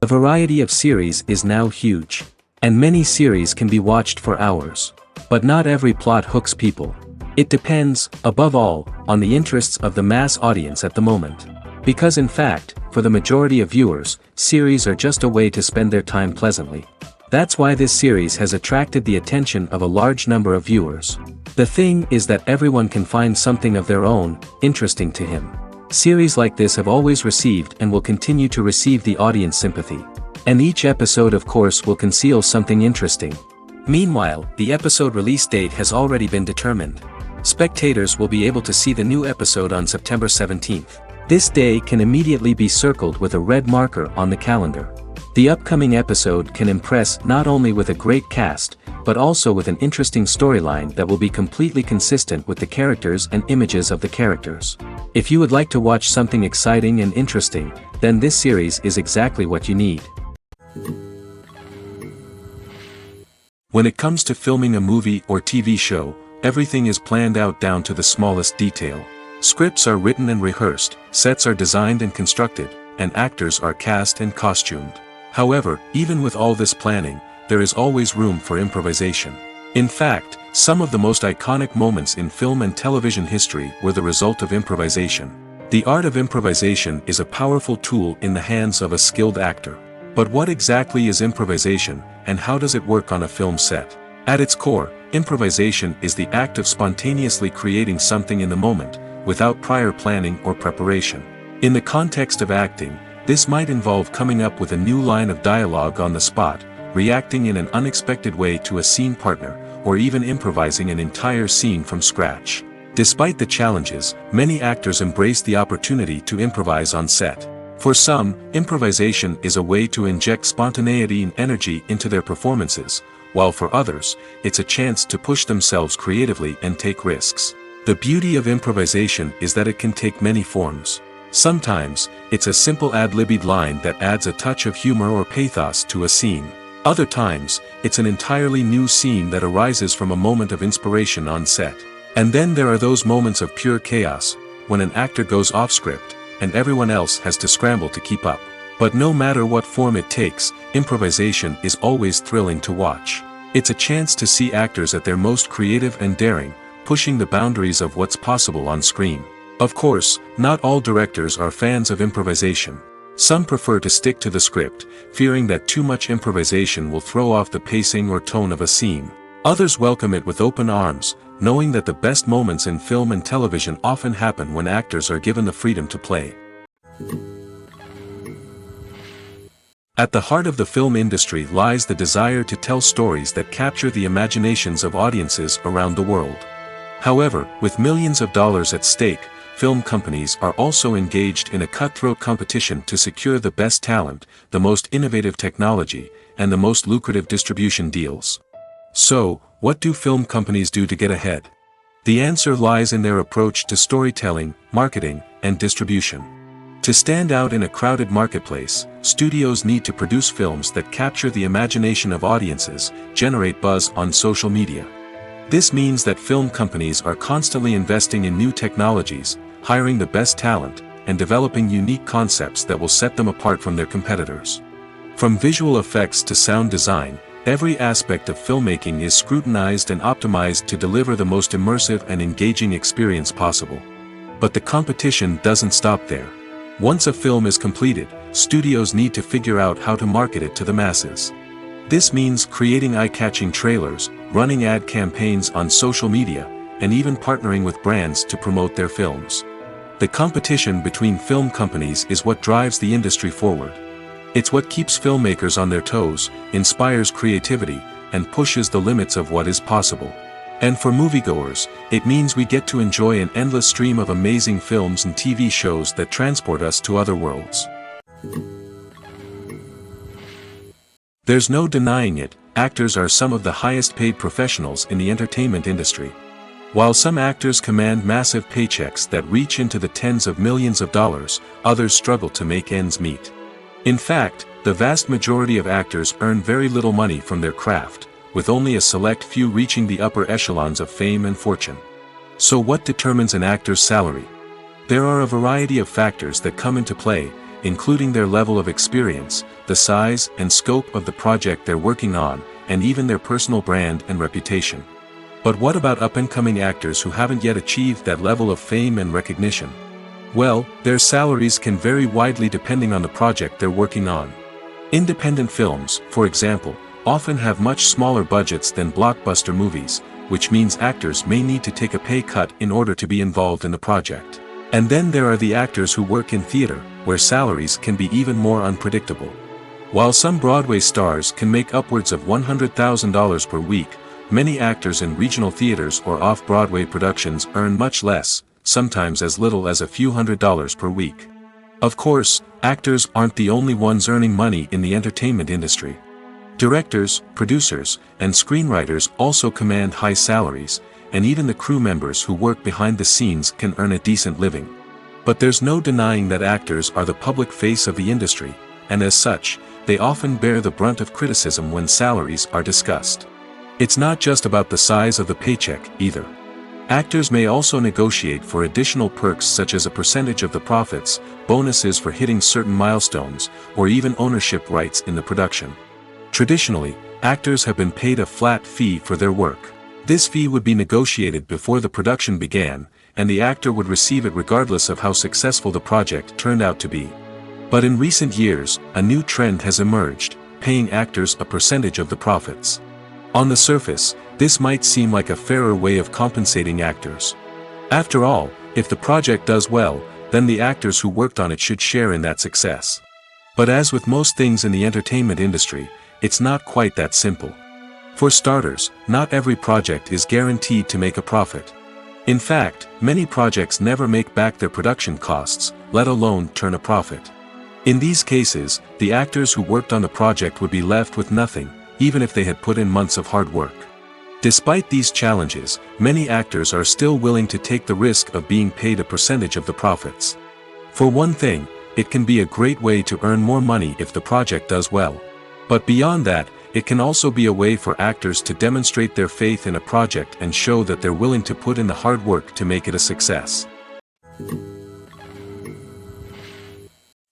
The variety of series is now huge. And many series can be watched for hours. But not every plot hooks people. It depends, above all, on the interests of the mass audience at the moment. Because in fact, for the majority of viewers, series are just a way to spend their time pleasantly. That's why this series has attracted the attention of a large number of viewers. The thing is that everyone can find something of their own, interesting to him. Series like this have always received and will continue to receive the audience sympathy. And each episode of course will conceal something interesting. Meanwhile, the episode release date has already been determined. Spectators will be able to see the new episode on September 17th. This day can immediately be circled with a red marker on the calendar. The upcoming episode can impress not only with a great cast, but also with an interesting storyline that will be completely consistent with the characters and images of the characters. If you would like to watch something exciting and interesting, then this series is exactly what you need. When it comes to filming a movie or TV show, everything is planned out down to the smallest detail. Scripts are written and rehearsed, sets are designed and constructed, and actors are cast and costumed. However, even with all this planning, there is always room for improvisation. In fact, some of the most iconic moments in film and television history were the result of improvisation. The art of improvisation is a powerful tool in the hands of a skilled actor. But what exactly is improvisation, and how does it work on a film set? At its core, improvisation is the act of spontaneously creating something in the moment, without prior planning or preparation. In the context of acting, this might involve coming up with a new line of dialogue on the spot, reacting in an unexpected way to a scene partner, or even improvising an entire scene from scratch. Despite the challenges, many actors embrace the opportunity to improvise on set. For some, improvisation is a way to inject spontaneity and energy into their performances, while for others, it's a chance to push themselves creatively and take risks. The beauty of improvisation is that it can take many forms. Sometimes, it's a simple ad-libbed line that adds a touch of humor or pathos to a scene. Other times, it's an entirely new scene that arises from a moment of inspiration on set. And then there are those moments of pure chaos, when an actor goes off script, and everyone else has to scramble to keep up. But no matter what form it takes, improvisation is always thrilling to watch. It's a chance to see actors at their most creative and daring, pushing the boundaries of what's possible on screen. Of course, not all directors are fans of improvisation. Some prefer to stick to the script, fearing that too much improvisation will throw off the pacing or tone of a scene. Others welcome it with open arms, knowing that the best moments in film and television often happen when actors are given the freedom to play. At the heart of the film industry lies the desire to tell stories that capture the imaginations of audiences around the world. However, with millions of dollars at stake, film companies are also engaged in a cutthroat competition to secure the best talent, the most innovative technology, and the most lucrative distribution deals. So, what do film companies do to get ahead? The answer lies in their approach to storytelling, marketing, and distribution. To stand out in a crowded marketplace, studios need to produce films that capture the imagination of audiences, generate buzz on social media. This means that film companies are constantly investing in new technologies, hiring the best talent, and developing unique concepts that will set them apart from their competitors. From visual effects to sound design, every aspect of filmmaking is scrutinized and optimized to deliver the most immersive and engaging experience possible. But the competition doesn't stop there. Once a film is completed, studios need to figure out how to market it to the masses. This means creating eye-catching trailers, running ad campaigns on social media, and even partnering with brands to promote their films. The competition between film companies is what drives the industry forward. It's what keeps filmmakers on their toes, inspires creativity, and pushes the limits of what is possible. And for moviegoers, it means we get to enjoy an endless stream of amazing films and TV shows that transport us to other worlds. There's no denying it, actors are some of the highest paid professionals in the entertainment industry. While some actors command massive paychecks that reach into the tens of millions of dollars, others struggle to make ends meet. In fact, the vast majority of actors earn very little money from their craft, with only a select few reaching the upper echelons of fame and fortune. So what determines an actor's salary? There are a variety of factors that come into play, including their level of experience, the size and scope of the project they're working on, and even their personal brand and reputation. But what about up-and-coming actors who haven't yet achieved that level of fame and recognition? Well, their salaries can vary widely depending on the project they're working on. Independent films, for example, often have much smaller budgets than blockbuster movies, which means actors may need to take a pay cut in order to be involved in the project. And then there are the actors who work in theater, where salaries can be even more unpredictable. While some Broadway stars can make upwards of $100,000 per week, many actors in regional theaters or off-Broadway productions earn much less, sometimes as little as a few $100s per week. Of course, actors aren't the only ones earning money in the entertainment industry. Directors, producers, and screenwriters also command high salaries, and even the crew members who work behind the scenes can earn a decent living. But there's no denying that actors are the public face of the industry, and as such, they often bear the brunt of criticism when salaries are discussed. It's not just about the size of the paycheck, either. Actors may also negotiate for additional perks such as a percentage of the profits, bonuses for hitting certain milestones, or even ownership rights in the production. Traditionally, actors have been paid a flat fee for their work. This fee would be negotiated before the production began, and the actor would receive it regardless of how successful the project turned out to be. But in recent years, a new trend has emerged, paying actors a percentage of the profits. On the surface, this might seem like a fairer way of compensating actors. After all, if the project does well, then the actors who worked on it should share in that success. But as with most things in the entertainment industry, it's not quite that simple. For starters, not every project is guaranteed to make a profit. In fact, many projects never make back their production costs, let alone turn a profit. In these cases, the actors who worked on the project would be left with nothing, even if they had put in months of hard work. Despite these challenges, many actors are still willing to take the risk of being paid a percentage of the profits. For one thing, it can be a great way to earn more money if the project does well. But beyond that, it can also be a way for actors to demonstrate their faith in a project and show that they're willing to put in the hard work to make it a success.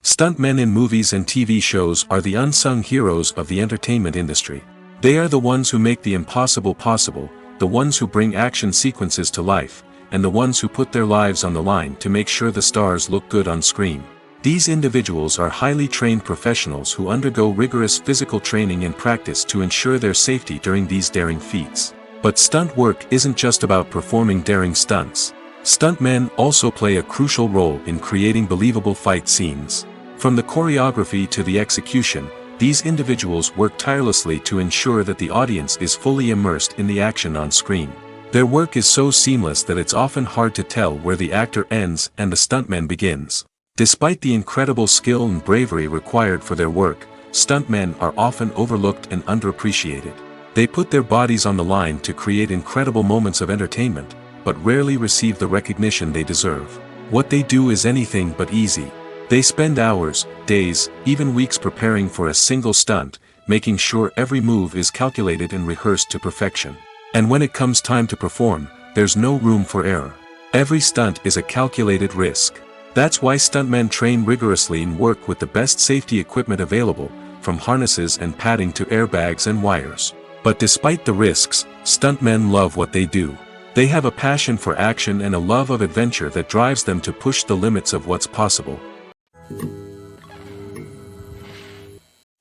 Stuntmen in movies and TV shows are the unsung heroes of the entertainment industry. They are the ones who make the impossible possible, the ones who bring action sequences to life, and the ones who put their lives on the line to make sure the stars look good on screen. These individuals are highly trained professionals who undergo rigorous physical training and practice to ensure their safety during these daring feats. But stunt work isn't just about performing daring stunts. Stuntmen also play a crucial role in creating believable fight scenes. From the choreography to the execution, these individuals work tirelessly to ensure that the audience is fully immersed in the action on screen. Their work is so seamless that it's often hard to tell where the actor ends and the stuntman begins. Despite the incredible skill and bravery required for their work, stuntmen are often overlooked and underappreciated. They put their bodies on the line to create incredible moments of entertainment, but rarely receive the recognition they deserve. What they do is anything but easy. They spend hours, days, even weeks preparing for a single stunt, making sure every move is calculated and rehearsed to perfection. And when it comes time to perform, there's no room for error. Every stunt is a calculated risk. That's why stuntmen train rigorously and work with the best safety equipment available, from harnesses and padding to airbags and wires. But despite the risks, stuntmen love what they do. They have a passion for action and a love of adventure that drives them to push the limits of what's possible.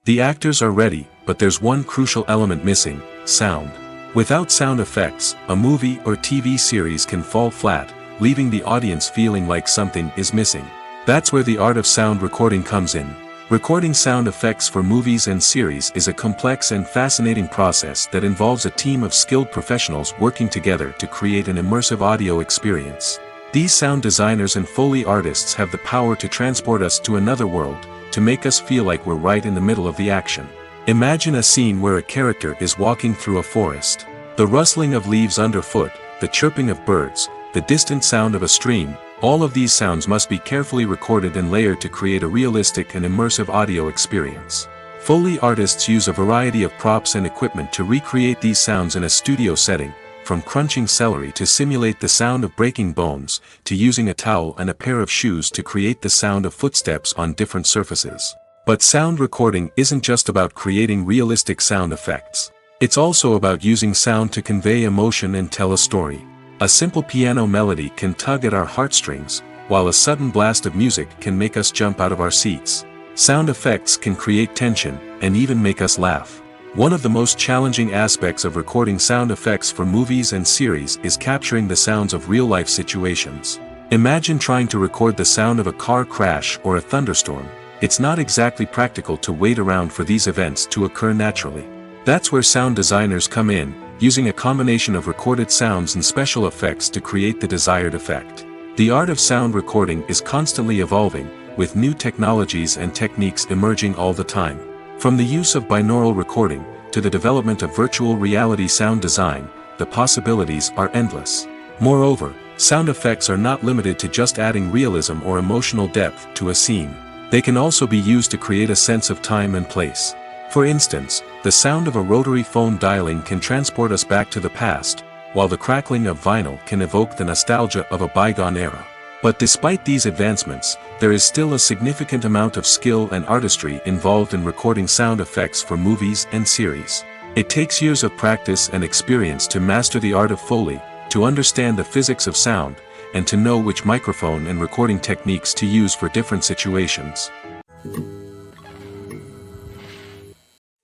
The actors are ready, but there's one crucial element missing: sound. Without sound effects, a movie or TV series can fall flat, leaving the audience feeling like something is missing. That's where the art of sound recording comes in. Recording sound effects for movies and series is a complex and fascinating process that involves a team of skilled professionals working together to create an immersive audio experience. These sound designers and Foley artists have the power to transport us to another world, to make us feel like we're right in the middle of the action. Imagine a scene where a character is walking through a forest. The rustling of leaves underfoot, the chirping of birds, the distant sound of a stream, all of these sounds must be carefully recorded and layered to create a realistic and immersive audio experience. Foley artists use a variety of props and equipment to recreate these sounds in a studio setting, from crunching celery to simulate the sound of breaking bones, to using a towel and a pair of shoes to create the sound of footsteps on different surfaces. But sound recording isn't just about creating realistic sound effects. It's also about using sound to convey emotion and tell a story. A simple piano melody can tug at our heartstrings, while a sudden blast of music can make us jump out of our seats. Sound effects can create tension, and even make us laugh. One of the most challenging aspects of recording sound effects for movies and series is capturing the sounds of real-life situations. Imagine trying to record the sound of a car crash or a thunderstorm. It's not exactly practical to wait around for these events to occur naturally. That's where sound designers come in, using a combination of recorded sounds and special effects to create the desired effect. The art of sound recording is constantly evolving, with new technologies and techniques emerging all the time. From the use of binaural recording, to the development of virtual reality sound design, the possibilities are endless. Moreover, sound effects are not limited to just adding realism or emotional depth to a scene. They can also be used to create a sense of time and place. For instance, the sound of a rotary phone dialing can transport us back to the past, while the crackling of vinyl can evoke the nostalgia of a bygone era. But despite these advancements, there is still a significant amount of skill and artistry involved in recording sound effects for movies and series. It takes years of practice and experience to master the art of Foley, to understand the physics of sound, and to know which microphone and recording techniques to use for different situations.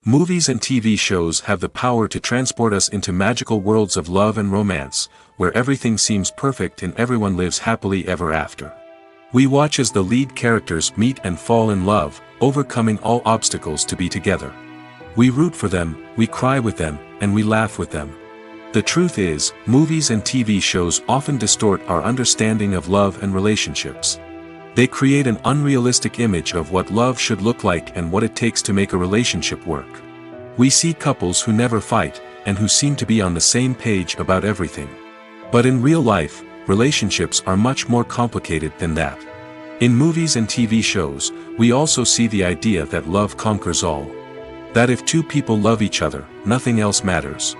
Movies and TV shows have the power to transport us into magical worlds of love and romance, where everything seems perfect and everyone lives happily ever after. We watch as the lead characters meet and fall in love, overcoming all obstacles to be together. We root for them, we cry with them, and we laugh with them. The truth is, movies and TV shows often distort our understanding of love and relationships. They create an unrealistic image of what love should look like and what it takes to make a relationship work. We see couples who never fight, and who seem to be on the same page about everything. But in real life, relationships are much more complicated than that. In movies and TV shows, we also see the idea that love conquers all. That if two people love each other, nothing else matters.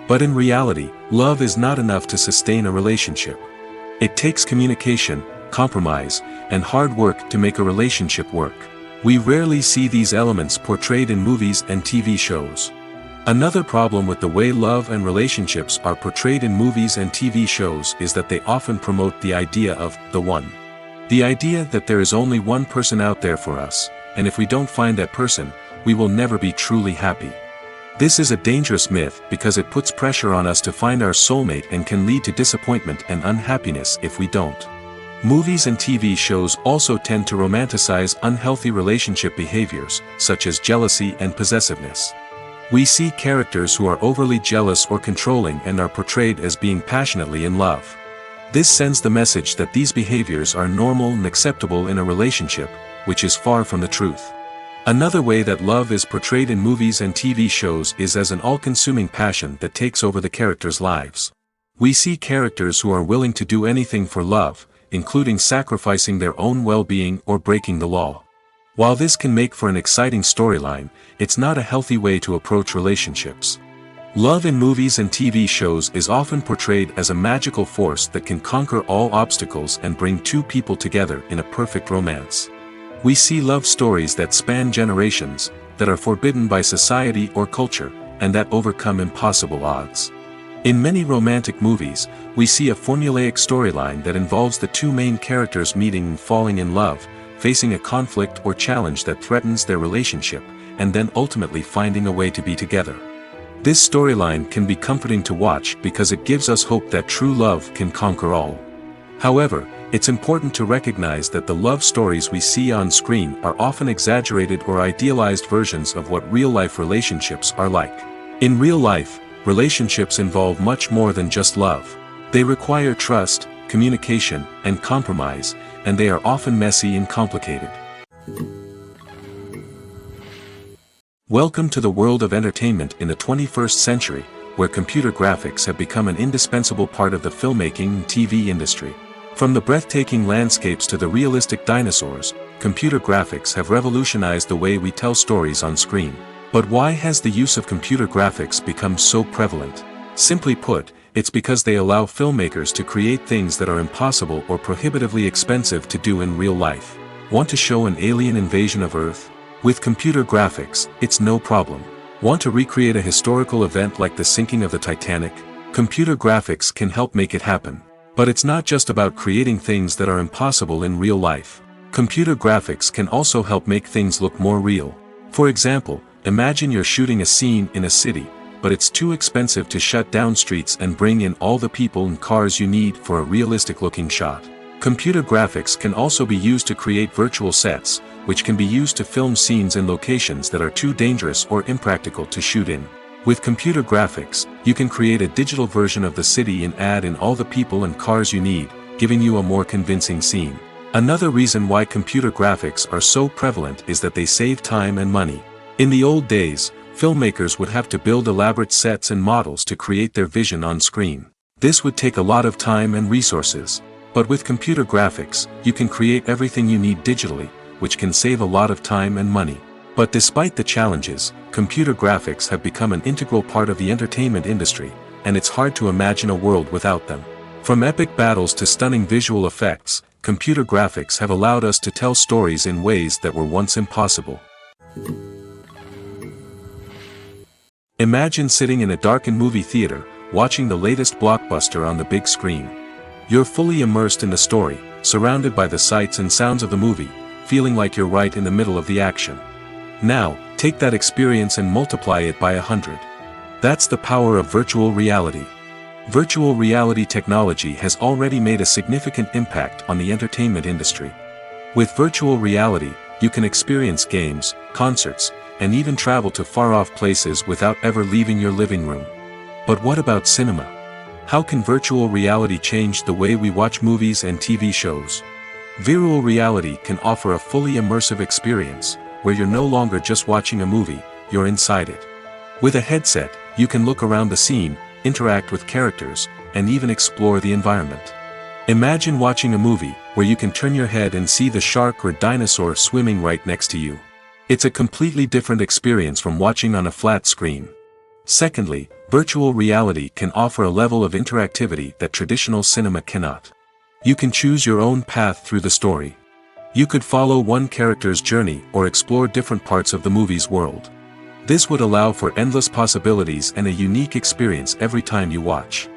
But in reality, love is not enough to sustain a relationship. It takes communication, compromise, and hard work to make a relationship work. We rarely see these elements portrayed in movies and TV shows. Another problem with the way love and relationships are portrayed in movies and TV shows is that they often promote the idea of the one. The idea that there is only one person out there for us, and if we don't find that person, we will never be truly happy. This is a dangerous myth because it puts pressure on us to find our soulmate and can lead to disappointment and unhappiness if we don't. Movies and TV shows also tend to romanticize unhealthy relationship behaviors, such as jealousy and possessiveness. We see characters who are overly jealous or controlling and are portrayed as being passionately in love. This sends the message that these behaviors are normal and acceptable in a relationship, which is far from the truth. Another way that love is portrayed in movies and TV shows is as an all-consuming passion that takes over the characters' lives. We see characters who are willing to do anything for love, including sacrificing their own well-being or breaking the law. While this can make for an exciting storyline, it's not a healthy way to approach relationships. Love in movies and TV shows is often portrayed as a magical force that can conquer all obstacles and bring two people together in a perfect romance. We see love stories that span generations, that are forbidden by society or culture, and that overcome impossible odds. In many romantic movies, we see a formulaic storyline that involves the two main characters meeting and falling in love, facing a conflict or challenge that threatens their relationship, and then ultimately finding a way to be together. This storyline can be comforting to watch because it gives us hope that true love can conquer all. However, it's important to recognize that the love stories we see on screen are often exaggerated or idealized versions of what real-life relationships are like. In real life, relationships involve much more than just love. They require trust, communication, and compromise, and they are often messy and complicated. Welcome to the world of entertainment in the 21st century, where computer graphics have become an indispensable part of the filmmaking and TV industry. From the breathtaking landscapes to the realistic dinosaurs, computer graphics have revolutionized the way we tell stories on screen. But why has the use of computer graphics become so prevalent? Simply put, It's because they allow filmmakers to create things that are impossible or prohibitively expensive to do in real life. Want to show an alien invasion of Earth? With computer graphics, it's no problem. Want to recreate a historical event like the sinking of the Titanic? Computer graphics can help make it happen. But it's not just about creating things that are impossible in real life. Computer graphics can also help make things look more real. For example, imagine you're shooting a scene in a city, but it's too expensive to shut down streets and bring in all the people and cars you need for a realistic-looking shot. Computer graphics can also be used to create virtual sets, which can be used to film scenes in locations that are too dangerous or impractical to shoot in. With computer graphics, you can create a digital version of the city and add in all the people and cars you need, giving you a more convincing scene. Another reason why computer graphics are so prevalent is that they save time and money. In the old days, filmmakers would have to build elaborate sets and models to create their vision on screen. This would take a lot of time and resources. But with computer graphics, you can create everything you need digitally, which can save a lot of time and money. But despite the challenges, computer graphics have become an integral part of the entertainment industry, and it's hard to imagine a world without them. From epic battles to stunning visual effects, computer graphics have allowed us to tell stories in ways that were once impossible. Imagine sitting in a darkened movie theater, watching the latest blockbuster on the big screen. You're fully immersed in the story, surrounded by the sights and sounds of the movie, feeling like you're right in the middle of the action. Now, take that experience and multiply it by 100. That's the power of virtual reality. Virtual reality technology has already made a significant impact on the entertainment industry. With virtual reality, you can experience games, concerts, and even travel to far-off places without ever leaving your living room. But what about cinema? How can virtual reality change the way we watch movies and TV shows? Virtual reality can offer a fully immersive experience, where you're no longer just watching a movie, you're inside it. With a headset, you can look around the scene, interact with characters, and even explore the environment. Imagine watching a movie, where you can turn your head and see the shark or dinosaur swimming right next to you. It's a completely different experience from watching on a flat screen. Secondly, virtual reality can offer a level of interactivity that traditional cinema cannot. You can choose your own path through the story. You could follow one character's journey or explore different parts of the movie's world. This would allow for endless possibilities and a unique experience every time you watch.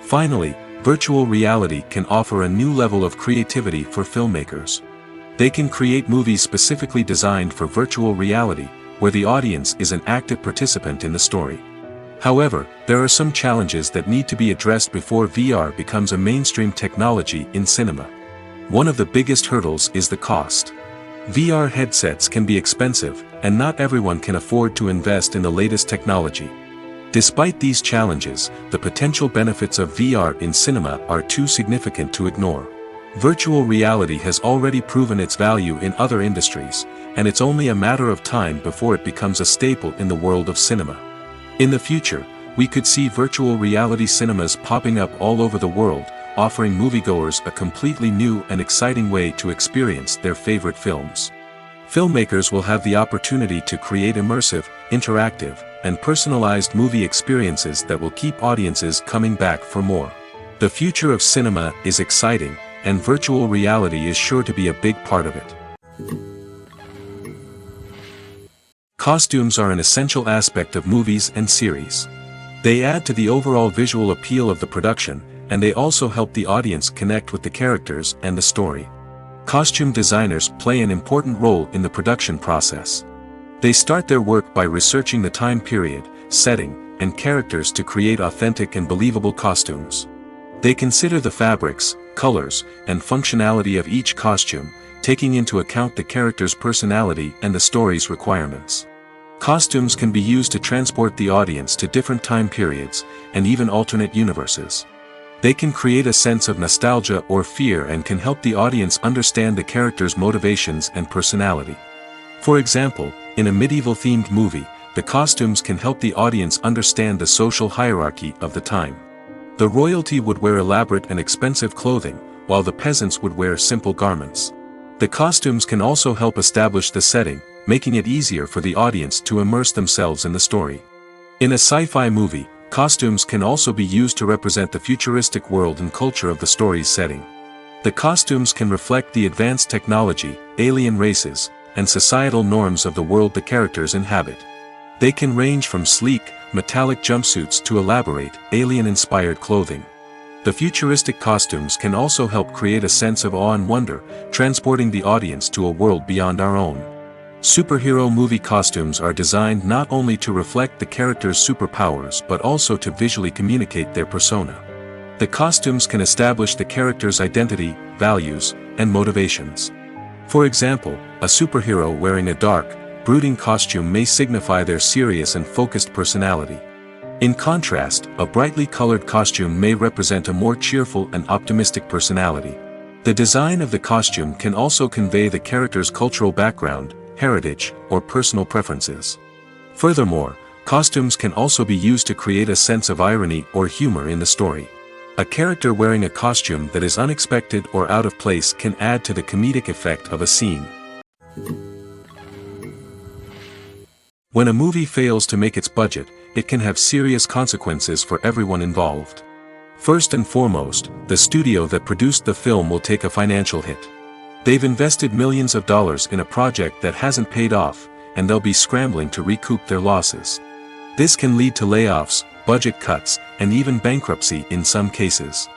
Finally, virtual reality can offer a new level of creativity for filmmakers. They can create movies specifically designed for virtual reality, where the audience is an active participant in the story. However, there are some challenges that need to be addressed before VR becomes a mainstream technology in cinema. One of the biggest hurdles is the cost. VR headsets can be expensive, and not everyone can afford to invest in the latest technology. Despite these challenges, the potential benefits of VR in cinema are too significant to ignore. Virtual reality has already proven its value in other industries, and it's only a matter of time before it becomes a staple in the world of cinema. In the future, we could see virtual reality cinemas popping up all over the world, offering moviegoers a completely new and exciting way to experience their favorite films. Filmmakers will have the opportunity to create immersive, interactive, and personalized movie experiences that will keep audiences coming back for more. The future of cinema is exciting, and virtual reality is sure to be a big part of it. Costumes are an essential aspect of movies and series. They add to the overall visual appeal of the production, and they also help the audience connect with the characters and the story. Costume designers play an important role in the production process. They start their work by researching the time period, setting, and characters to create authentic and believable costumes. They consider the fabrics, colors, and functionality of each costume, taking into account the character's personality and the story's requirements. Costumes can be used to transport the audience to different time periods, and even alternate universes. They can create a sense of nostalgia or fear and can help the audience understand the character's motivations and personality. For example, in a medieval-themed movie, the costumes can help the audience understand the social hierarchy of the time. The royalty would wear elaborate and expensive clothing, while the peasants would wear simple garments. The costumes can also help establish the setting, making it easier for the audience to immerse themselves in the story. In a sci-fi movie, Costumes can also be used to represent the futuristic world and culture of the story's setting. The costumes can reflect the advanced technology, alien races, and societal norms of the world the characters inhabit. They can range from sleek, metallic jumpsuits to elaborate, alien-inspired clothing. The futuristic costumes can also help create a sense of awe and wonder, transporting the audience to a world beyond our own. Superhero movie costumes are designed not only to reflect the character's superpowers but also to visually communicate their persona. The costumes can establish the character's identity, values, and motivations. For example, a superhero wearing a dark, brooding costume may signify their serious and focused personality. In contrast, a brightly colored costume may represent a more cheerful and optimistic personality. The design of the costume can also convey the character's cultural background, heritage, or personal preferences. Furthermore, costumes can also be used to create a sense of irony or humor in the story. A character wearing a costume that is unexpected or out of place can add to the comedic effect of a scene. When a movie fails to make its budget, it can have serious consequences for everyone involved. First and foremost, the studio that produced the film will take a financial hit. They've invested millions of dollars in a project that hasn't paid off, and they'll be scrambling to recoup their losses. This can lead to layoffs, budget cuts, and even bankruptcy in some cases.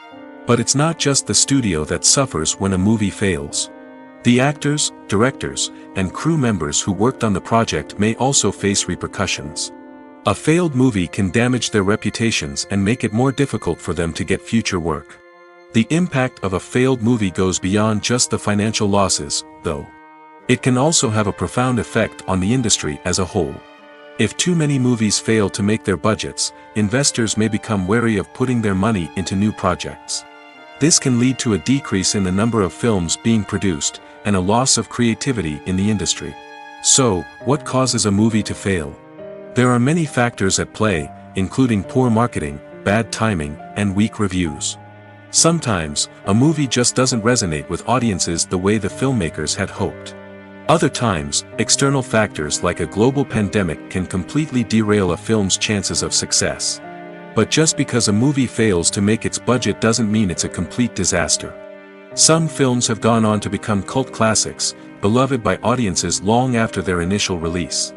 But it's not just the studio that suffers when a movie fails. The actors, directors, and crew members who worked on the project may also face repercussions. A failed movie can damage their reputations and make it more difficult for them to get future work. The impact of a failed movie goes beyond just the financial losses, though. It can also have a profound effect on the industry as a whole. If too many movies fail to make their budgets, investors may become wary of putting their money into new projects. This can lead to a decrease in the number of films being produced, and a loss of creativity in the industry. So, what causes a movie to fail? There are many factors at play, including poor marketing, bad timing, and weak reviews. Sometimes, a movie just doesn't resonate with audiences the way the filmmakers had hoped. Other times, external factors like a global pandemic can completely derail a film's chances of success. But just because a movie fails to make its budget doesn't mean it's a complete disaster. Some films have gone on to become cult classics, beloved by audiences long after their initial release.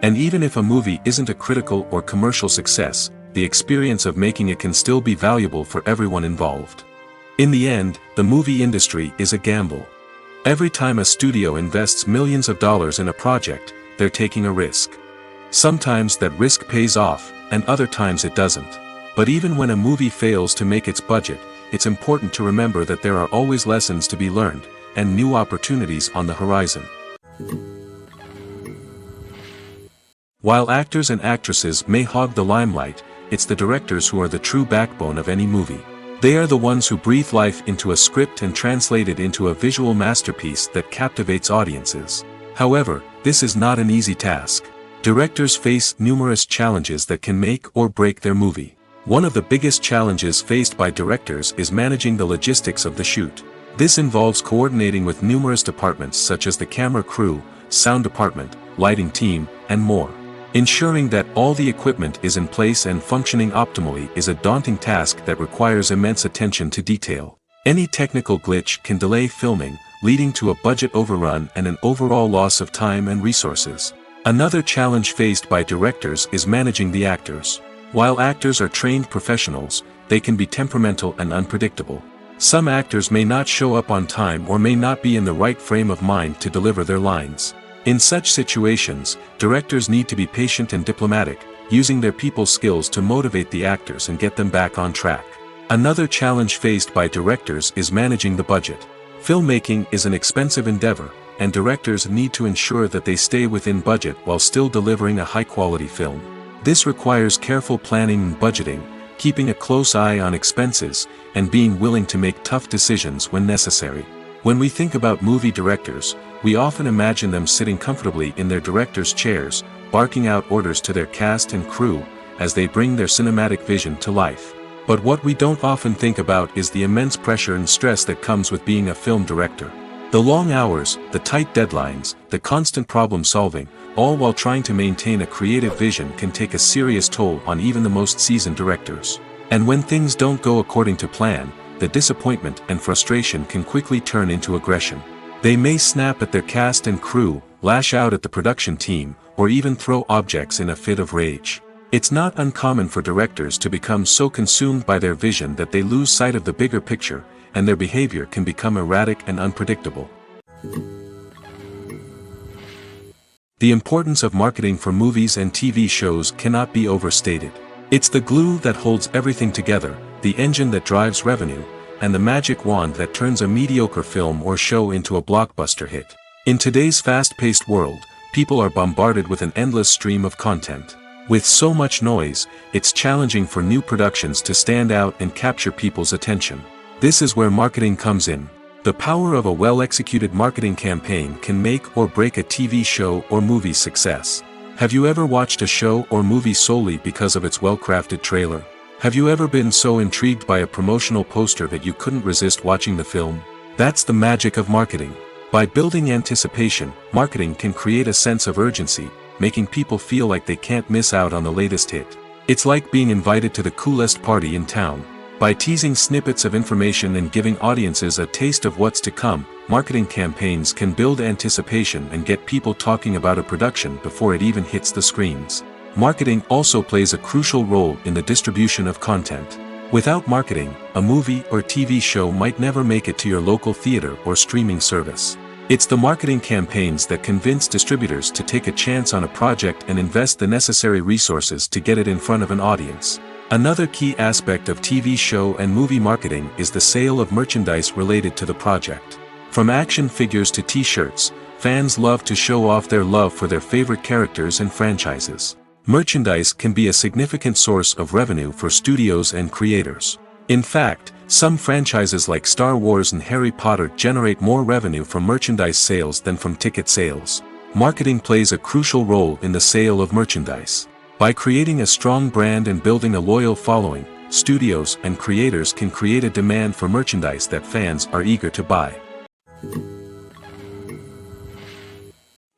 And even if a movie isn't a critical or commercial success, the experience of making it can still be valuable for everyone involved. In the end, the movie industry is a gamble. Every time a studio invests millions of dollars in a project, they're taking a risk. Sometimes that risk pays off, and other times it doesn't. But even when a movie fails to make its budget, it's important to remember that there are always lessons to be learned, and new opportunities on the horizon. While actors and actresses may hog the limelight, it's the directors who are the true backbone of any movie. They are the ones who breathe life into a script and translate it into a visual masterpiece that captivates audiences. However, this is not an easy task. Directors face numerous challenges that can make or break their movie. One of the biggest challenges faced by directors is managing the logistics of the shoot. This involves coordinating with numerous departments such as the camera crew, sound department, lighting team, and more. Ensuring that all the equipment is in place and functioning optimally is a daunting task that requires immense attention to detail. Any technical glitch can delay filming, leading to a budget overrun and an overall loss of time and resources. Another challenge faced by directors is managing the actors. While actors are trained professionals, they can be temperamental and unpredictable. Some actors may not show up on time or may not be in the right frame of mind to deliver their lines. In such situations, directors need to be patient and diplomatic, using their people skills to motivate the actors and get them back on track. Another challenge faced by directors is managing the budget. Filmmaking is an expensive endeavor, and directors need to ensure that they stay within budget while still delivering a high-quality film. This requires careful planning and budgeting, keeping a close eye on expenses, and being willing to make tough decisions when necessary. When we think about movie directors, we often imagine them sitting comfortably in their director's chairs, barking out orders to their cast and crew, as they bring their cinematic vision to life. But what we don't often think about is the immense pressure and stress that comes with being a film director. The long hours, the tight deadlines, the constant problem solving, all while trying to maintain a creative vision can take a serious toll on even the most seasoned directors. And when things don't go according to plan, the disappointment and frustration can quickly turn into aggression. They may snap at their cast and crew, lash out at the production team, or even throw objects in a fit of rage. It's not uncommon for directors to become so consumed by their vision that they lose sight of the bigger picture, and their behavior can become erratic and unpredictable. The importance of marketing for movies and TV shows cannot be overstated. It's the glue that holds everything together, the engine that drives revenue, and the magic wand that turns a mediocre film or show into a blockbuster hit. In today's fast-paced world, people are bombarded with an endless stream of content. With so much noise, it's challenging for new productions to stand out and capture people's attention. This is where marketing comes in. The power of a well-executed marketing campaign can make or break a TV show or movie's success. Have you ever watched a show or movie solely because of its well-crafted trailer? Have you ever been so intrigued by a promotional poster that you couldn't resist watching the film? That's the magic of marketing. By building anticipation, marketing can create a sense of urgency, making people feel like they can't miss out on the latest hit. It's like being invited to the coolest party in town. By teasing snippets of information and giving audiences a taste of what's to come, marketing campaigns can build anticipation and get people talking about a production before it even hits the screens. Marketing also plays a crucial role in the distribution of content. Without marketing, a movie or TV show might never make it to your local theater or streaming service. It's the marketing campaigns that convince distributors to take a chance on a project and invest the necessary resources to get it in front of an audience. Another key aspect of TV show and movie marketing is the sale of merchandise related to the project. From action figures to t-shirts, fans love to show off their love for their favorite characters and franchises. Merchandise can be a significant source of revenue for studios and creators. In fact, some franchises like Star Wars and Harry Potter generate more revenue from merchandise sales than from ticket sales. Marketing plays a crucial role in the sale of merchandise. By creating a strong brand and building a loyal following, studios and creators can create a demand for merchandise that fans are eager to buy.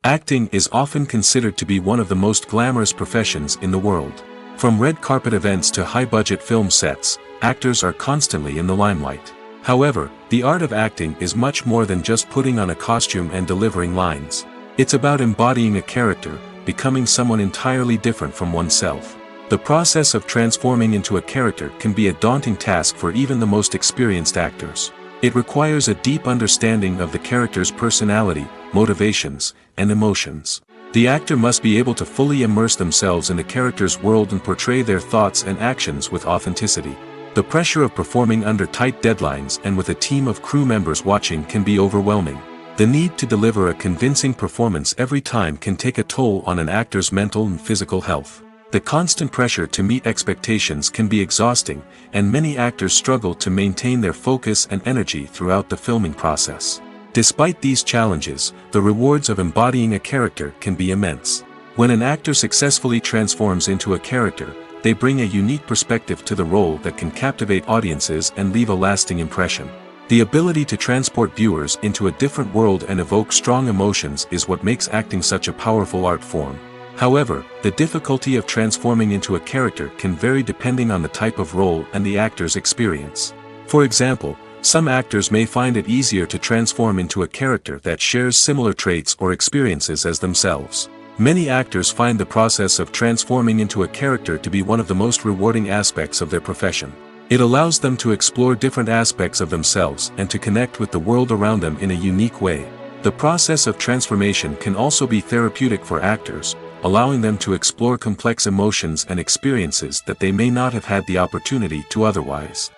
Acting is often considered to be one of the most glamorous professions in the world. From red carpet events to high-budget film sets, actors are constantly in the limelight. However, the art of acting is much more than just putting on a costume and delivering lines. It's about embodying a character, becoming someone entirely different from oneself. The process of transforming into a character can be a daunting task for even the most experienced actors. It requires a deep understanding of the character's personality, motivations, and emotions. The actor must be able to fully immerse themselves in the character's world and portray their thoughts and actions with authenticity. The pressure of performing under tight deadlines and with a team of crew members watching can be overwhelming. The need to deliver a convincing performance every time can take a toll on an actor's mental and physical health. The constant pressure to meet expectations can be exhausting, and many actors struggle to maintain their focus and energy throughout the filming process. Despite these challenges, the rewards of embodying a character can be immense. When an actor successfully transforms into a character, they bring a unique perspective to the role that can captivate audiences and leave a lasting impression. The ability to transport viewers into a different world and evoke strong emotions is what makes acting such a powerful art form. However, the difficulty of transforming into a character can vary depending on the type of role and the actor's experience. For example, some actors may find it easier to transform into a character that shares similar traits or experiences as themselves. Many actors find the process of transforming into a character to be one of the most rewarding aspects of their profession. It allows them to explore different aspects of themselves and to connect with the world around them in a unique way. The process of transformation can also be therapeutic for actors, allowing them to explore complex emotions and experiences that they may not have had the opportunity to otherwise.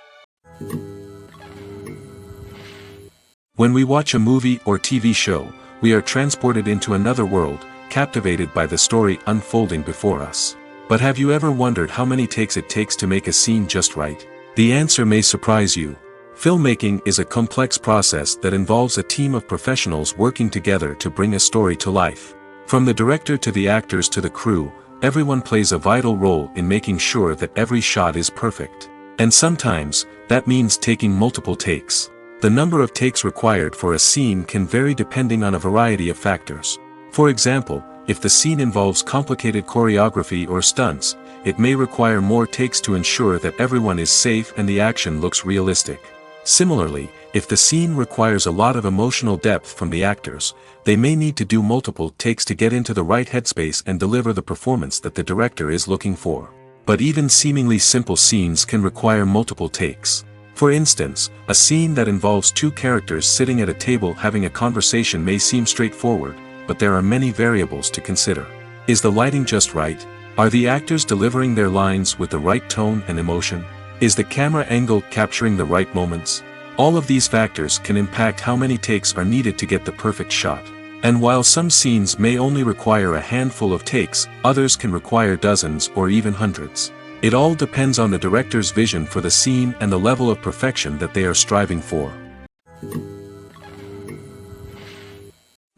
When we watch a movie or TV show, we are transported into another world, captivated by the story unfolding before us. But have you ever wondered how many takes it takes to make a scene just right? The answer may surprise you. Filmmaking is a complex process that involves a team of professionals working together to bring a story to life. From the director to the actors to the crew, everyone plays a vital role in making sure that every shot is perfect. And sometimes, that means taking multiple takes. The number of takes required for a scene can vary depending on a variety of factors. For example, if the scene involves complicated choreography or stunts, it may require more takes to ensure that everyone is safe and the action looks realistic. Similarly, if the scene requires a lot of emotional depth from the actors, they may need to do multiple takes to get into the right headspace and deliver the performance that the director is looking for. But even seemingly simple scenes can require multiple takes. For instance, a scene that involves two characters sitting at a table having a conversation may seem straightforward, but there are many variables to consider. Is the lighting just right? Are the actors delivering their lines with the right tone and emotion? Is the camera angle capturing the right moments? All of these factors can impact how many takes are needed to get the perfect shot. And while some scenes may only require a handful of takes, others can require dozens or even hundreds. It all depends on the director's vision for the scene and the level of perfection that they are striving for.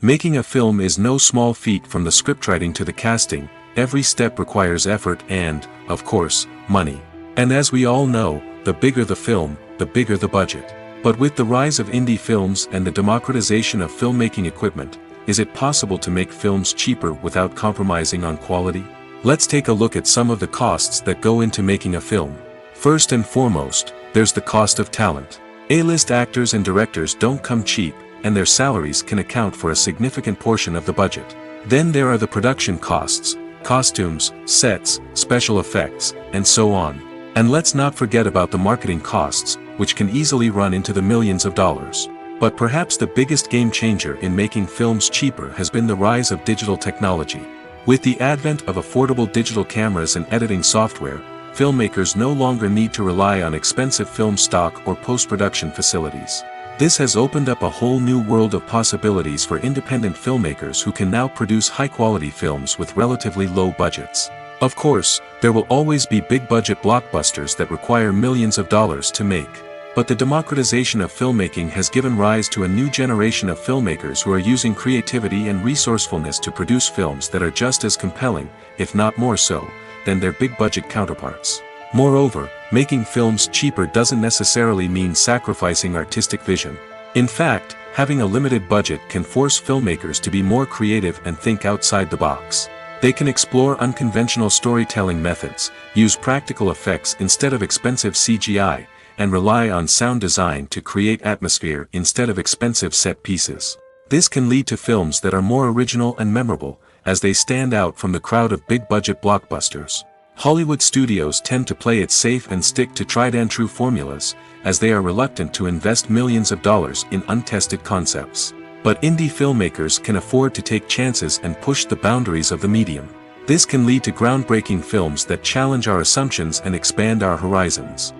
Making a film is no small feat. From the scriptwriting to the casting. Every step requires effort and, of course, money. And as we all know, the bigger the film, the bigger the budget. But with the rise of indie films and the democratization of filmmaking equipment, is it possible to make films cheaper without compromising on quality? Let's take a look at some of the costs that go into making a film. First and foremost, there's the cost of talent. A-list actors and directors don't come cheap, and their salaries can account for a significant portion of the budget. Then there are the production costs, costumes, sets, special effects, and so on. And let's not forget about the marketing costs, which can easily run into the millions of dollars. But perhaps the biggest game changer in making films cheaper has been the rise of digital technology. With the advent of affordable digital cameras and editing software, filmmakers no longer need to rely on expensive film stock or post-production facilities. This has opened up a whole new world of possibilities for independent filmmakers who can now produce high-quality films with relatively low budgets. Of course, there will always be big-budget blockbusters that require millions of dollars to make. But the democratization of filmmaking has given rise to a new generation of filmmakers who are using creativity and resourcefulness to produce films that are just as compelling, if not more so, than their big-budget counterparts. Moreover, making films cheaper doesn't necessarily mean sacrificing artistic vision. In fact, having a limited budget can force filmmakers to be more creative and think outside the box. They can explore unconventional storytelling methods, use practical effects instead of expensive CGI, and rely on sound design to create atmosphere instead of expensive set pieces. This can lead to films that are more original and memorable, as they stand out from the crowd of big-budget blockbusters. Hollywood studios tend to play it safe and stick to tried-and-true formulas, as they are reluctant to invest millions of dollars in untested concepts. But indie filmmakers can afford to take chances and push the boundaries of the medium. This can lead to groundbreaking films that challenge our assumptions and expand our horizons.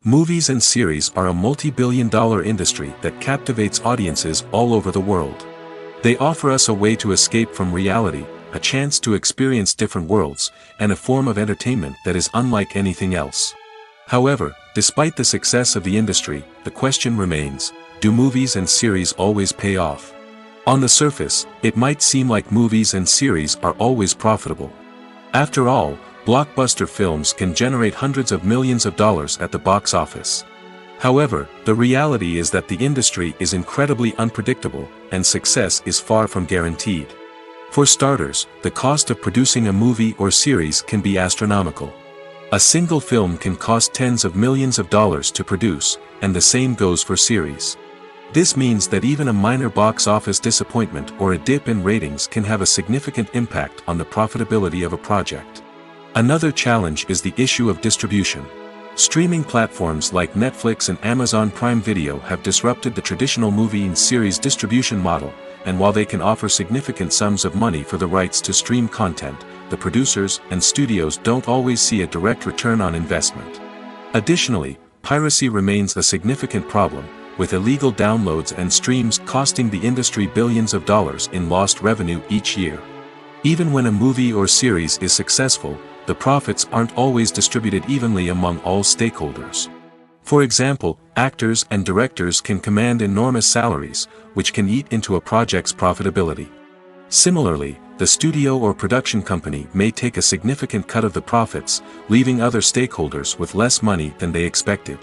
Movies and series are a multi-billion-dollar industry that captivates audiences all over the world. They offer us a way to escape from reality, a chance to experience different worlds, and a form of entertainment that is unlike anything else. However, despite the success of the industry, the question remains, do movies and series always pay off? On the surface, it might seem like movies and series are always profitable. After all, blockbuster films can generate hundreds of millions of dollars at the box office. However, the reality is that the industry is incredibly unpredictable, and success is far from guaranteed. For starters, the cost of producing a movie or series can be astronomical. A single film can cost tens of millions of dollars to produce, and the same goes for series. This means that even a minor box office disappointment or a dip in ratings can have a significant impact on the profitability of a project. Another challenge is the issue of distribution. Streaming platforms like Netflix and Amazon Prime Video have disrupted the traditional movie and series distribution model, and while they can offer significant sums of money for the rights to stream content, the producers and studios don't always see a direct return on investment. Additionally, piracy remains a significant problem, with illegal downloads and streams costing the industry billions of dollars in lost revenue each year. Even when a movie or series is successful, the profits aren't always distributed evenly among all stakeholders. For example, actors and directors can command enormous salaries, which can eat into a project's profitability. Similarly, the studio or production company may take a significant cut of the profits, leaving other stakeholders with less money than they expected.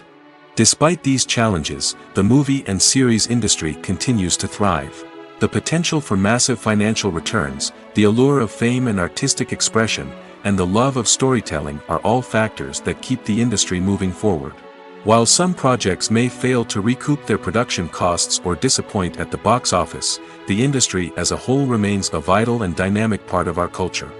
Despite these challenges, the movie and series industry continues to thrive. The potential for massive financial returns, the allure of fame and artistic expression, and the love of storytelling are all factors that keep the industry moving forward. While some projects may fail to recoup their production costs or disappoint at the box office, the industry as a whole remains a vital and dynamic part of our culture.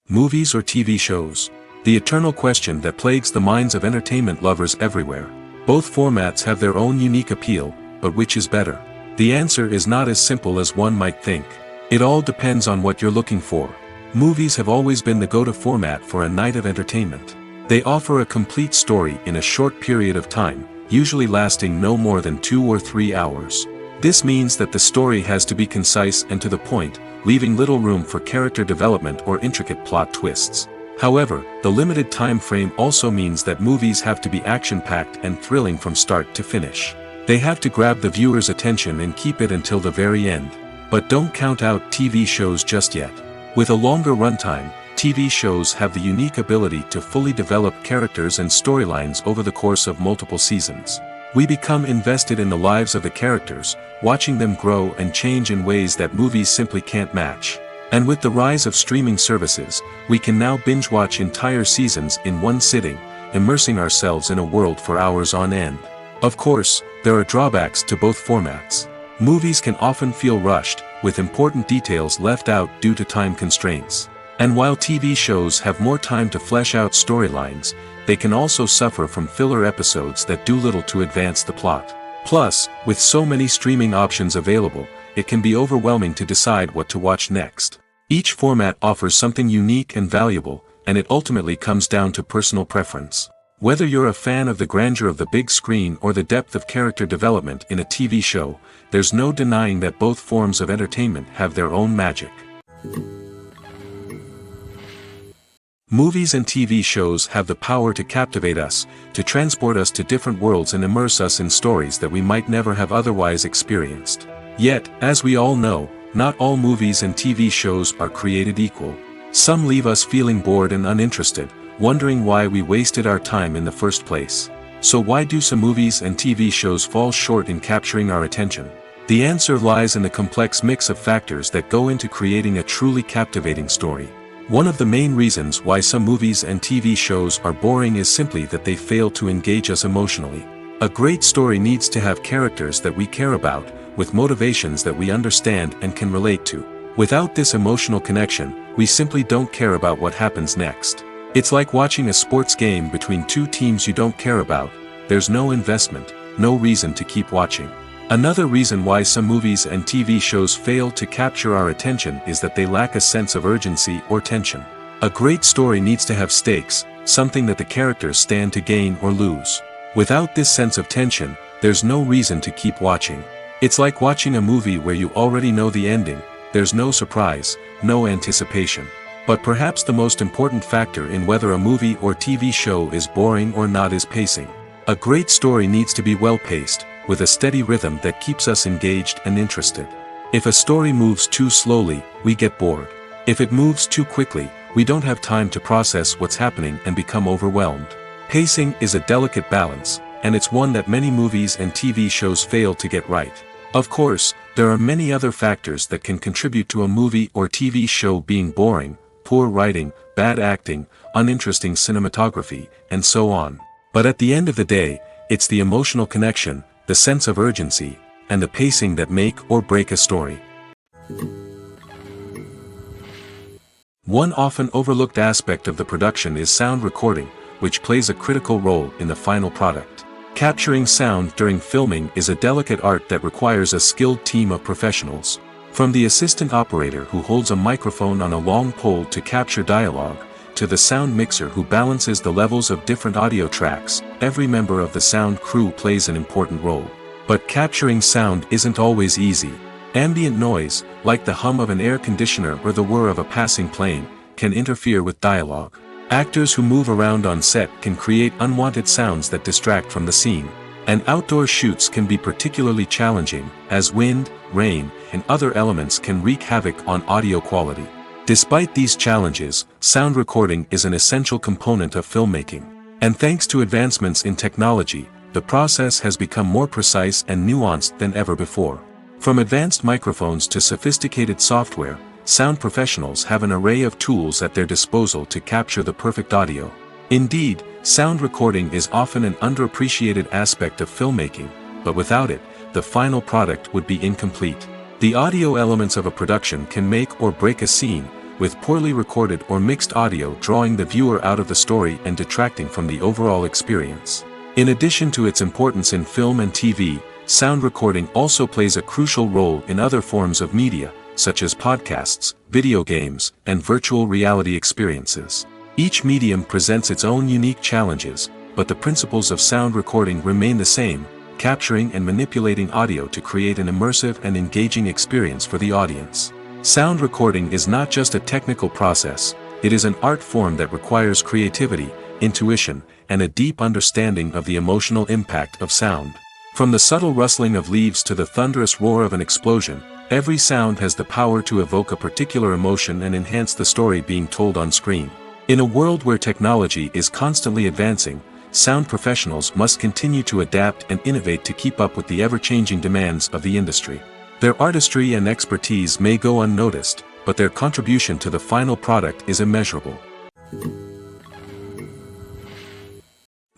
Movies or TV shows? The eternal question that plagues the minds of entertainment lovers everywhere. Both formats have their own unique appeal, but which is better? The answer is not as simple as one might think. It all depends on what you're looking for. Movies have always been the go-to format for a night of entertainment. They offer a complete story in a short period of time, usually lasting no more than 2 or 3 hours. This means that the story has to be concise and to the point, leaving little room for character development or intricate plot twists. However, the limited time frame also means that movies have to be action-packed and thrilling from start to finish. They have to grab the viewer's attention and keep it until the very end. But don't count out TV shows just yet. With a longer runtime, TV shows have the unique ability to fully develop characters and storylines over the course of multiple seasons. We become invested in the lives of the characters, watching them grow and change in ways that movies simply can't match. And with the rise of streaming services, we can now binge-watch entire seasons in one sitting, immersing ourselves in a world for hours on end. Of course, there are drawbacks to both formats. Movies can often feel rushed, with important details left out due to time constraints. And while TV shows have more time to flesh out storylines, they can also suffer from filler episodes that do little to advance the plot. Plus, with so many streaming options available, it can be overwhelming to decide what to watch next. Each format offers something unique and valuable, and it ultimately comes down to personal preference. Whether you're a fan of the grandeur of the big screen or the depth of character development in a TV show, there's no denying that both forms of entertainment have their own magic. Movies and TV shows have the power to captivate us, to transport us to different worlds and immerse us in stories that we might never have otherwise experienced. Yet, as we all know, not all movies and TV shows are created equal. Some leave us feeling bored and uninterested, wondering why we wasted our time in the first place. So why do some movies and TV shows fall short in capturing our attention? The answer lies in the complex mix of factors that go into creating a truly captivating story. One of the main reasons why some movies and TV shows are boring is simply that they fail to engage us emotionally. A great story needs to have characters that we care about, with motivations that we understand and can relate to. Without this emotional connection, we simply don't care about what happens next. It's like watching a sports game between two teams you don't care about. There's no investment, no reason to keep watching. Another reason why some movies and TV shows fail to capture our attention is that they lack a sense of urgency or tension. A great story needs to have stakes, something that the characters stand to gain or lose. Without this sense of tension, there's no reason to keep watching. It's like watching a movie where you already know the ending. There's no surprise, no anticipation. But perhaps the most important factor in whether a movie or TV show is boring or not is pacing. A great story needs to be well-paced, with a steady rhythm that keeps us engaged and interested. If a story moves too slowly, we get bored. If it moves too quickly, we don't have time to process what's happening and become overwhelmed. Pacing is a delicate balance, and it's one that many movies and TV shows fail to get right. Of course, there are many other factors that can contribute to a movie or TV show being boring: poor writing, bad acting, uninteresting cinematography, and so on. But at the end of the day, it's the emotional connection, the sense of urgency, and the pacing that make or break a story. One often overlooked aspect of the production is sound recording, which plays a critical role in the final product. Capturing sound during filming is a delicate art that requires a skilled team of professionals. From the assistant operator who holds a microphone on a long pole to capture dialogue, to the sound mixer who balances the levels of different audio tracks, every member of the sound crew plays an important role. But capturing sound isn't always easy. Ambient noise, like the hum of an air conditioner or the whir of a passing plane, can interfere with dialogue. Actors who move around on set can create unwanted sounds that distract from the scene. And outdoor shoots can be particularly challenging, as wind, rain, and other elements can wreak havoc on audio quality. Despite these challenges, sound recording is an essential component of filmmaking. And thanks to advancements in technology, the process has become more precise and nuanced than ever before. From advanced microphones to sophisticated software, sound professionals have an array of tools at their disposal to capture the perfect audio. Indeed, sound recording is often an underappreciated aspect of filmmaking, but without it, the final product would be incomplete. The audio elements of a production can make or break a scene, with poorly recorded or mixed audio drawing the viewer out of the story and detracting from the overall experience. In addition to its importance in film and TV, sound recording also plays a crucial role in other forms of media, such as podcasts, video games, and virtual reality experiences. Each medium presents its own unique challenges, but the principles of sound recording remain the same: capturing and manipulating audio to create an immersive and engaging experience for the audience. Sound recording is not just a technical process, it is an art form that requires creativity, intuition, and a deep understanding of the emotional impact of sound. From the subtle rustling of leaves to the thunderous roar of an explosion, every sound has the power to evoke a particular emotion and enhance the story being told on screen. In a world where technology is constantly advancing, sound professionals must continue to adapt and innovate to keep up with the ever-changing demands of the industry. Their artistry and expertise may go unnoticed, but their contribution to the final product is immeasurable.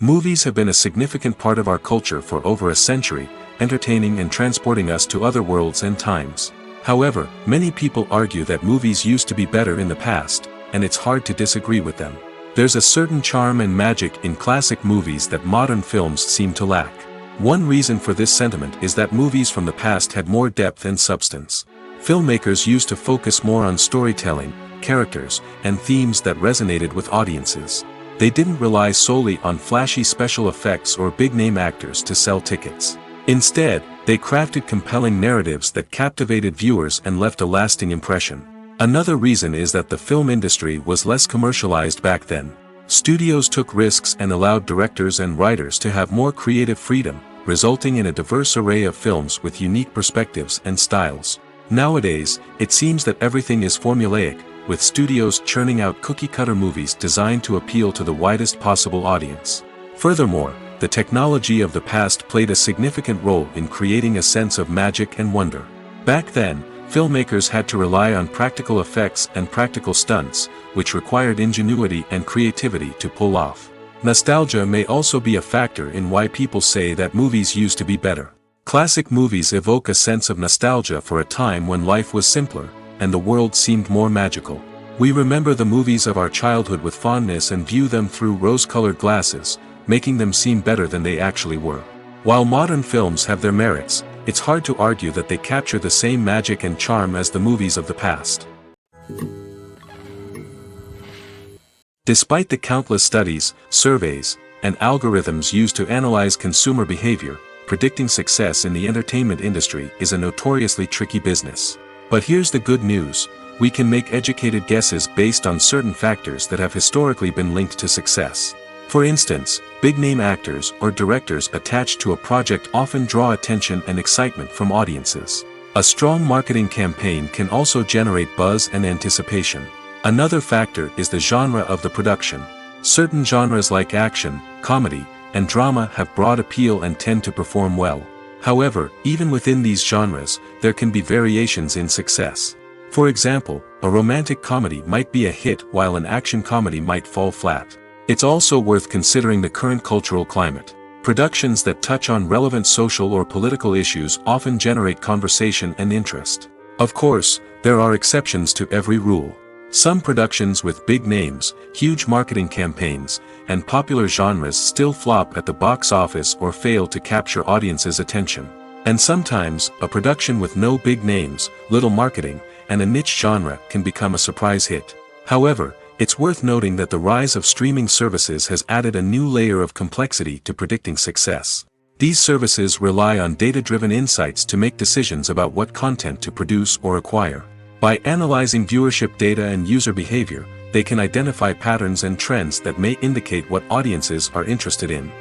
Movies have been a significant part of our culture for over a century, entertaining and transporting us to other worlds and times. However, many people argue that movies used to be better in the past, and it's hard to disagree with them. There's a certain charm and magic in classic movies that modern films seem to lack. One reason for this sentiment is that movies from the past had more depth and substance. Filmmakers used to focus more on storytelling, characters, and themes that resonated with audiences. They didn't rely solely on flashy special effects or big-name actors to sell tickets. Instead, they crafted compelling narratives that captivated viewers and left a lasting impression. Another reason is that the film industry was less commercialized back then. Studios took risks and allowed directors and writers to have more creative freedom, resulting in a diverse array of films with unique perspectives and styles. Nowadays, it seems that everything is formulaic, with studios churning out cookie-cutter movies designed to appeal to the widest possible audience. Furthermore, the technology of the past played a significant role in creating a sense of magic and wonder. Back then, filmmakers had to rely on practical effects and practical stunts, which required ingenuity and creativity to pull off. Nostalgia may also be a factor in why people say that movies used to be better. Classic movies evoke a sense of nostalgia for a time when life was simpler, and the world seemed more magical. We remember the movies of our childhood with fondness and view them through rose-colored glasses, making them seem better than they actually were. While modern films have their merits, it's hard to argue that they capture the same magic and charm as the movies of the past. Despite the countless studies, surveys, and algorithms used to analyze consumer behavior, predicting success in the entertainment industry is a notoriously tricky business. But here's the good news: we can make educated guesses based on certain factors that have historically been linked to success. For instance, big-name actors or directors attached to a project often draw attention and excitement from audiences. A strong marketing campaign can also generate buzz and anticipation. Another factor is the genre of the production. Certain genres like action, comedy, and drama have broad appeal and tend to perform well. However, even within these genres, there can be variations in success. For example, a romantic comedy might be a hit while an action comedy might fall flat. It's also worth considering the current cultural climate. Productions that touch on relevant social or political issues often generate conversation and interest. Of course, there are exceptions to every rule. Some productions with big names, huge marketing campaigns, and popular genres still flop at the box office or fail to capture audiences' attention. And sometimes, a production with no big names, little marketing, and a niche genre can become a surprise hit. However, it's worth noting that the rise of streaming services has added a new layer of complexity to predicting success. These services rely on data-driven insights to make decisions about what content to produce or acquire. By analyzing viewership data and user behavior, they can identify patterns and trends that may indicate what audiences are interested in.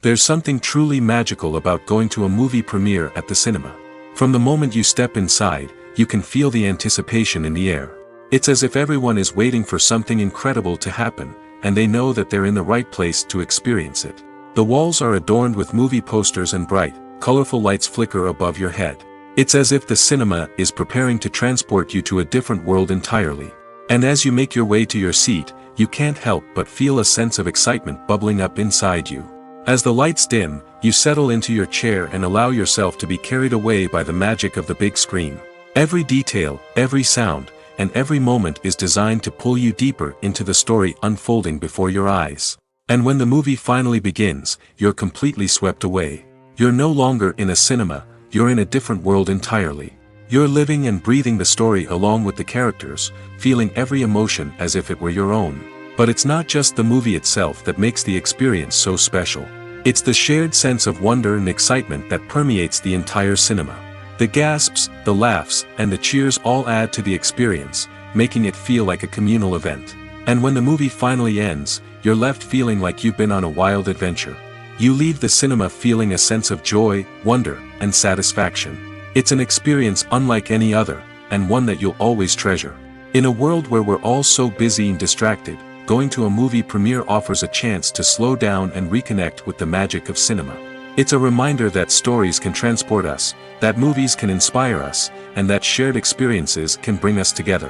There's something truly magical about going to a movie premiere at the cinema. From the moment you step inside, you can feel the anticipation in the air. It's as if everyone is waiting for something incredible to happen, and they know that they're in the right place to experience it. The walls are adorned with movie posters and bright, colorful lights flicker above your head. It's as if the cinema is preparing to transport you to a different world entirely. And as you make your way to your seat, you can't help but feel a sense of excitement bubbling up inside you. As the lights dim, you settle into your chair and allow yourself to be carried away by the magic of the big screen. Every detail, every sound, and every moment is designed to pull you deeper into the story unfolding before your eyes. And when the movie finally begins, you're completely swept away. You're no longer in a cinema, you're in a different world entirely. You're living and breathing the story along with the characters, feeling every emotion as if it were your own. But it's not just the movie itself that makes the experience so special. It's the shared sense of wonder and excitement that permeates the entire cinema. The gasps, the laughs, and the cheers all add to the experience, making it feel like a communal event. And when the movie finally ends, you're left feeling like you've been on a wild adventure. You leave the cinema feeling a sense of joy, wonder, and satisfaction. It's an experience unlike any other, and one that you'll always treasure. In a world where we're all so busy and distracted, going to a movie premiere offers a chance to slow down and reconnect with the magic of cinema. It's a reminder that stories can transport us, that movies can inspire us, and that shared experiences can bring us together.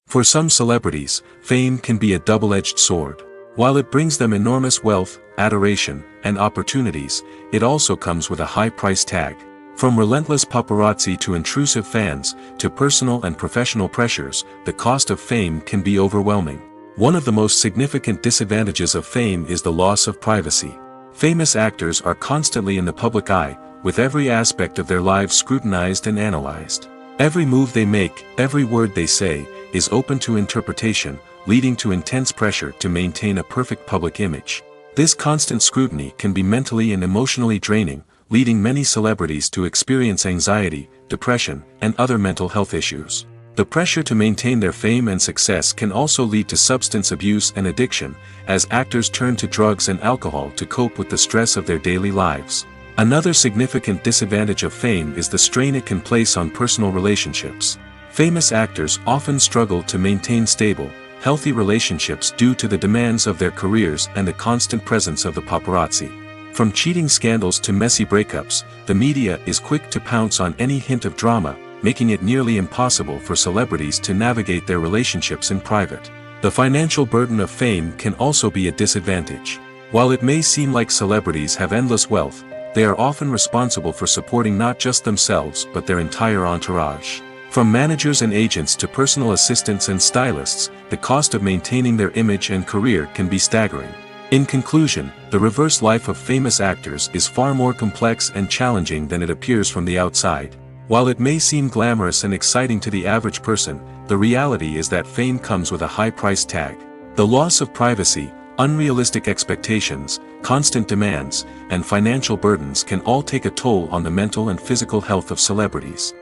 For some celebrities, fame can be a double-edged sword. While it brings them enormous wealth, adoration, and opportunities, it also comes with a high price tag. From relentless paparazzi to intrusive fans, to personal and professional pressures, the cost of fame can be overwhelming. One of the most significant disadvantages of fame is the loss of privacy. Famous actors are constantly in the public eye, with every aspect of their lives scrutinized and analyzed. Every move they make, every word they say, is open to interpretation, leading to intense pressure to maintain a perfect public image. This constant scrutiny can be mentally and emotionally draining, leading many celebrities to experience anxiety, depression, and other mental health issues. The pressure to maintain their fame and success can also lead to substance abuse and addiction, as actors turn to drugs and alcohol to cope with the stress of their daily lives. Another significant disadvantage of fame is the strain it can place on personal relationships. Famous actors often struggle to maintain stable, healthy relationships due to the demands of their careers and the constant presence of the paparazzi. From cheating scandals to messy breakups, the media is quick to pounce on any hint of drama, making it nearly impossible for celebrities to navigate their relationships in private. The financial burden of fame can also be a disadvantage. While it may seem like celebrities have endless wealth, they are often responsible for supporting not just themselves but their entire entourage. From managers and agents to personal assistants and stylists, the cost of maintaining their image and career can be staggering. In conclusion, the reverse life of famous actors is far more complex and challenging than it appears from the outside. While it may seem glamorous and exciting to the average person, the reality is that fame comes with a high price tag. The loss of privacy, unrealistic expectations, constant demands, and financial burdens can all take a toll on the mental and physical health of celebrities.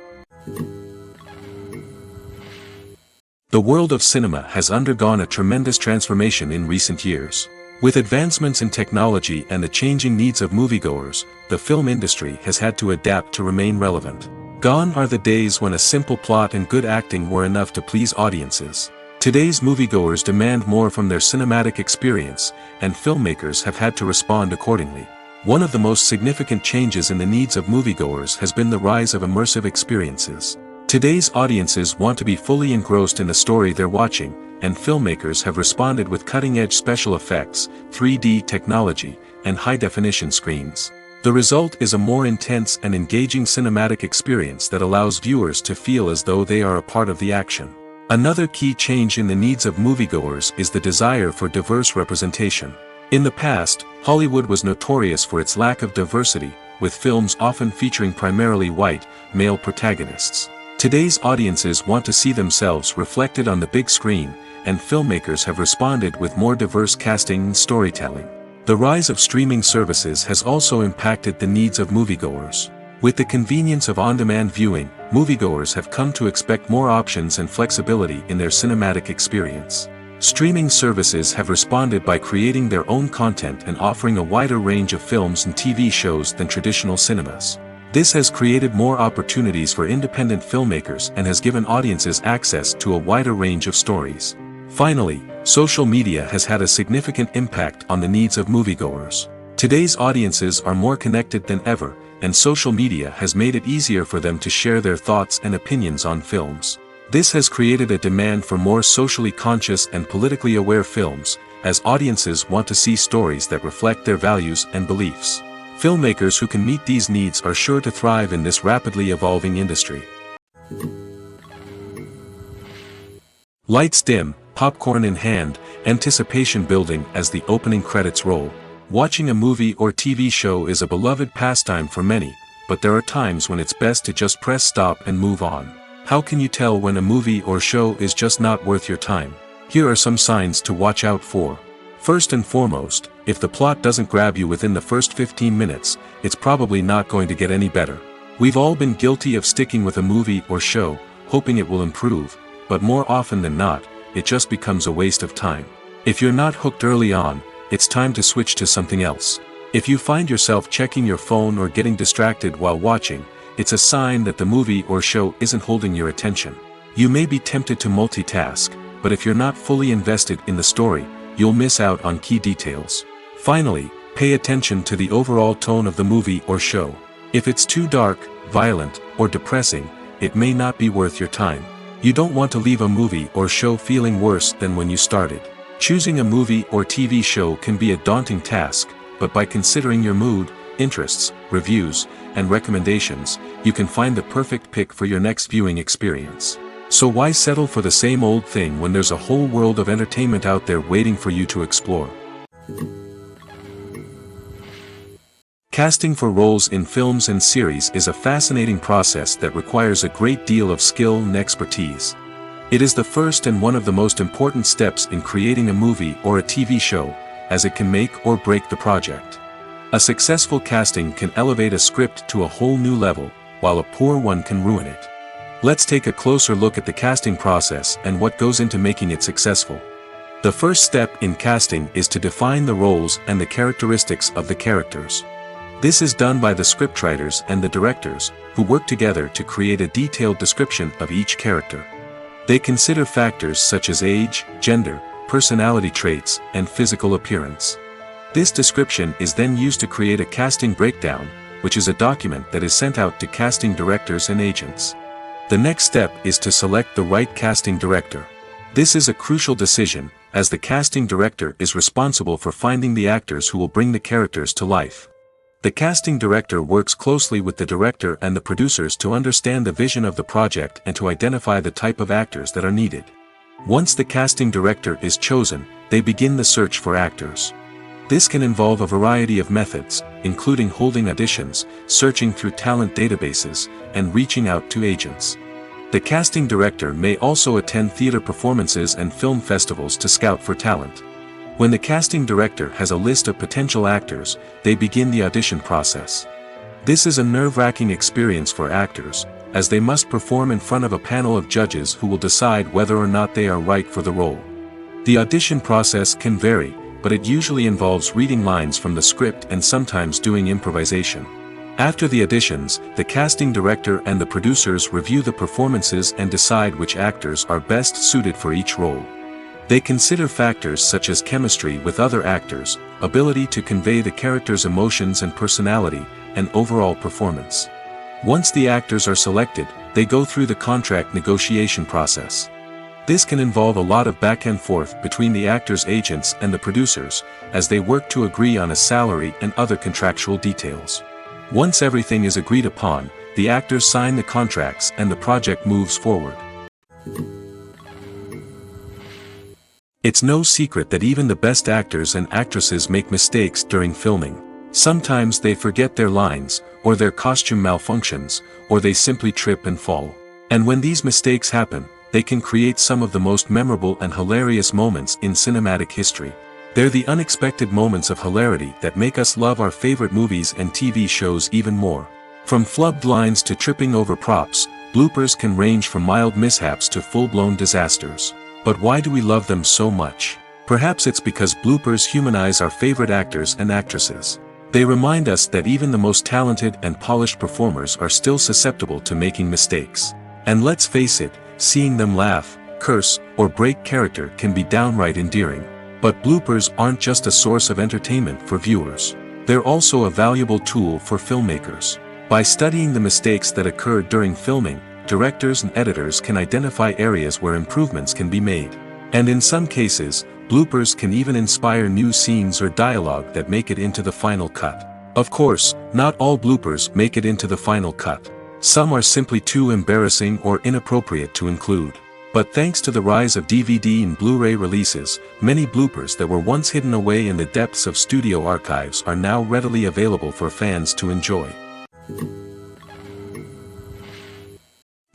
The world of cinema has undergone a tremendous transformation in recent years. With advancements in technology and the changing needs of moviegoers, the film industry has had to adapt to remain relevant. Gone are the days when a simple plot and good acting were enough to please audiences. Today's moviegoers demand more from their cinematic experience, and filmmakers have had to respond accordingly. One of the most significant changes in the needs of moviegoers has been the rise of immersive experiences. Today's audiences want to be fully engrossed in the story they're watching, and filmmakers have responded with cutting-edge special effects, 3D technology, and high-definition screens. The result is a more intense and engaging cinematic experience that allows viewers to feel as though they are a part of the action. Another key change in the needs of moviegoers is the desire for diverse representation. In the past, Hollywood was notorious for its lack of diversity, with films often featuring primarily white, male protagonists. Today's audiences want to see themselves reflected on the big screen, and filmmakers have responded with more diverse casting and storytelling. The rise of streaming services has also impacted the needs of moviegoers. With the convenience of on-demand viewing, moviegoers have come to expect more options and flexibility in their cinematic experience. Streaming services have responded by creating their own content and offering a wider range of films and TV shows than traditional cinemas. This has created more opportunities for independent filmmakers and has given audiences access to a wider range of stories. Finally, social media has had a significant impact on the needs of moviegoers. Today's audiences are more connected than ever, and social media has made it easier for them to share their thoughts and opinions on films. This has created a demand for more socially conscious and politically aware films, as audiences want to see stories that reflect their values and beliefs. Filmmakers who can meet these needs are sure to thrive in this rapidly evolving industry. Lights dim, popcorn in hand, anticipation building as the opening credits roll. Watching a movie or TV show is a beloved pastime for many, but there are times when it's best to just press stop and move on. How can you tell when a movie or show is just not worth your time? Here are some signs to watch out for. First and foremost, if the plot doesn't grab you within the first 15 minutes, it's probably not going to get any better. We've all been guilty of sticking with a movie or show, hoping it will improve, but more often than not, it just becomes a waste of time. If you're not hooked early on, it's time to switch to something else. If you find yourself checking your phone or getting distracted while watching, it's a sign that the movie or show isn't holding your attention. You may be tempted to multitask, but if you're not fully invested in the story, you'll miss out on key details. Finally, pay attention to the overall tone of the movie or show. If it's too dark, violent, or depressing, it may not be worth your time. You don't want to leave a movie or show feeling worse than when you started. Choosing a movie or TV show can be a daunting task, but by considering your mood, interests, reviews, and recommendations, you can find the perfect pick for your next viewing experience. So why settle for the same old thing when there's a whole world of entertainment out there waiting for you to explore? Casting for roles in films and series is a fascinating process that requires a great deal of skill and expertise. It is the first and one of the most important steps in creating a movie or a TV show, as it can make or break the project. A successful casting can elevate a script to a whole new level, while a poor one can ruin it. Let's take a closer look at the casting process and what goes into making it successful. The first step in casting is to define the roles and the characteristics of the characters. This is done by the scriptwriters and the directors, who work together to create a detailed description of each character. They consider factors such as age, gender, personality traits, and physical appearance. This description is then used to create a casting breakdown, which is a document that is sent out to casting directors and agents. The next step is to select the right casting director. This is a crucial decision, as the casting director is responsible for finding the actors who will bring the characters to life. The casting director works closely with the director and the producers to understand the vision of the project and to identify the type of actors that are needed. Once the casting director is chosen, they begin the search for actors. This can involve a variety of methods, including holding auditions, searching through talent databases, and reaching out to agents. The casting director may also attend theater performances and film festivals to scout for talent. When the casting director has a list of potential actors, they begin the audition process. This is a nerve-wracking experience for actors, as they must perform in front of a panel of judges who will decide whether or not they are right for the role. The audition process can vary, but it usually involves reading lines from the script and sometimes doing improvisation. After the auditions, the casting director and the producers review the performances and decide which actors are best suited for each role. They consider factors such as chemistry with other actors, ability to convey the character's emotions and personality, and overall performance. Once the actors are selected, they go through the contract negotiation process. This can involve a lot of back and forth between the actors' agents and the producers, as they work to agree on a salary and other contractual details. Once everything is agreed upon, the actors sign the contracts and the project moves forward. It's no secret that even the best actors and actresses make mistakes during filming. Sometimes they forget their lines, or their costume malfunctions, or they simply trip and fall. And when these mistakes happen, they can create some of the most memorable and hilarious moments in cinematic history. They're the unexpected moments of hilarity that make us love our favorite movies and TV shows even more. From flubbed lines to tripping over props, bloopers can range from mild mishaps to full-blown disasters. But why do we love them so much? Perhaps it's because bloopers humanize our favorite actors and actresses. They remind us that even the most talented and polished performers are still susceptible to making mistakes. And let's face it, seeing them laugh, curse, or break character can be downright endearing. But bloopers aren't just a source of entertainment for viewers. They're also a valuable tool for filmmakers. By studying the mistakes that occurred during filming, directors and editors can identify areas where improvements can be made. And in some cases, bloopers can even inspire new scenes or dialogue that make it into the final cut. Of course, not all bloopers make it into the final cut. Some are simply too embarrassing or inappropriate to include. But thanks to the rise of DVD and Blu-ray releases, many bloopers that were once hidden away in the depths of studio archives are now readily available for fans to enjoy.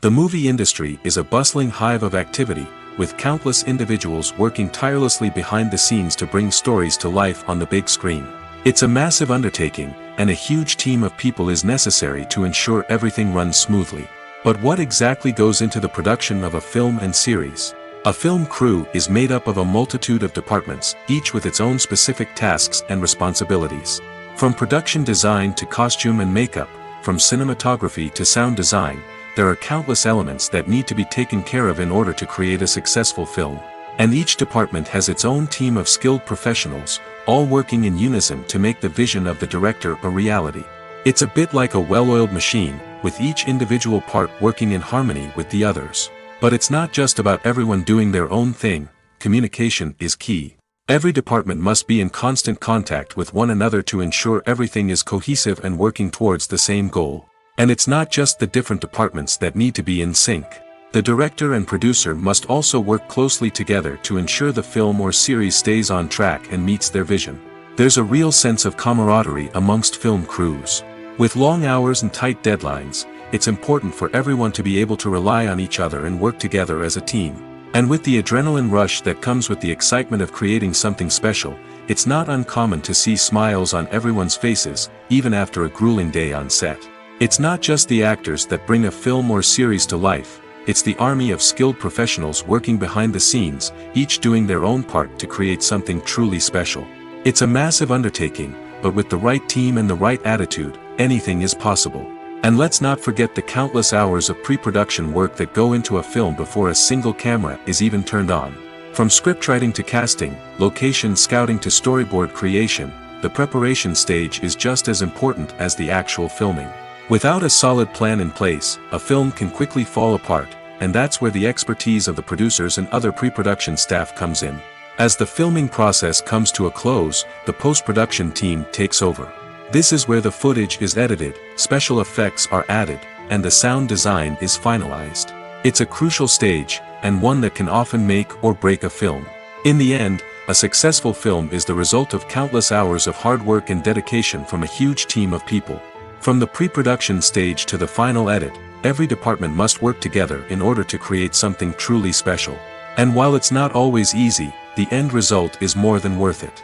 The movie industry is a bustling hive of activity, with countless individuals working tirelessly behind the scenes to bring stories to life on the big screen. It's a massive undertaking, and a huge team of people is necessary to ensure everything runs smoothly. But what exactly goes into the production of a film and series? A film crew is made up of a multitude of departments, each with its own specific tasks and responsibilities. From production design to costume and makeup, from cinematography to sound design, there are countless elements that need to be taken care of in order to create a successful film. And each department has its own team of skilled professionals, all working in unison to make the vision of the director a reality. It's a bit like a well-oiled machine, with each individual part working in harmony with the others. But it's not just about everyone doing their own thing. Communication is key. Every department must be in constant contact with one another to ensure everything is cohesive and working towards the same goal. And it's not just the different departments that need to be in sync. The director and producer must also work closely together to ensure the film or series stays on track and meets their vision. There's a real sense of camaraderie amongst film crews. With long hours and tight deadlines, it's important for everyone to be able to rely on each other and work together as a team. And with the adrenaline rush that comes with the excitement of creating something special, it's not uncommon to see smiles on everyone's faces, even after a grueling day on set. It's not just the actors that bring a film or series to life, it's the army of skilled professionals working behind the scenes, each doing their own part to create something truly special. It's a massive undertaking, but with the right team and the right attitude, anything is possible. And let's not forget the countless hours of pre-production work that go into a film before a single camera is even turned on. From scriptwriting to casting, location scouting to storyboard creation, the preparation stage is just as important as the actual filming. Without a solid plan in place, a film can quickly fall apart, and that's where the expertise of the producers and other pre-production staff comes in. As the filming process comes to a close, the post-production team takes over. This is where the footage is edited, special effects are added, and the sound design is finalized. It's a crucial stage, and one that can often make or break a film. In the end, a successful film is the result of countless hours of hard work and dedication from a huge team of people. From the pre-production stage to the final edit, every department must work together in order to create something truly special. And while it's not always easy, the end result is more than worth it.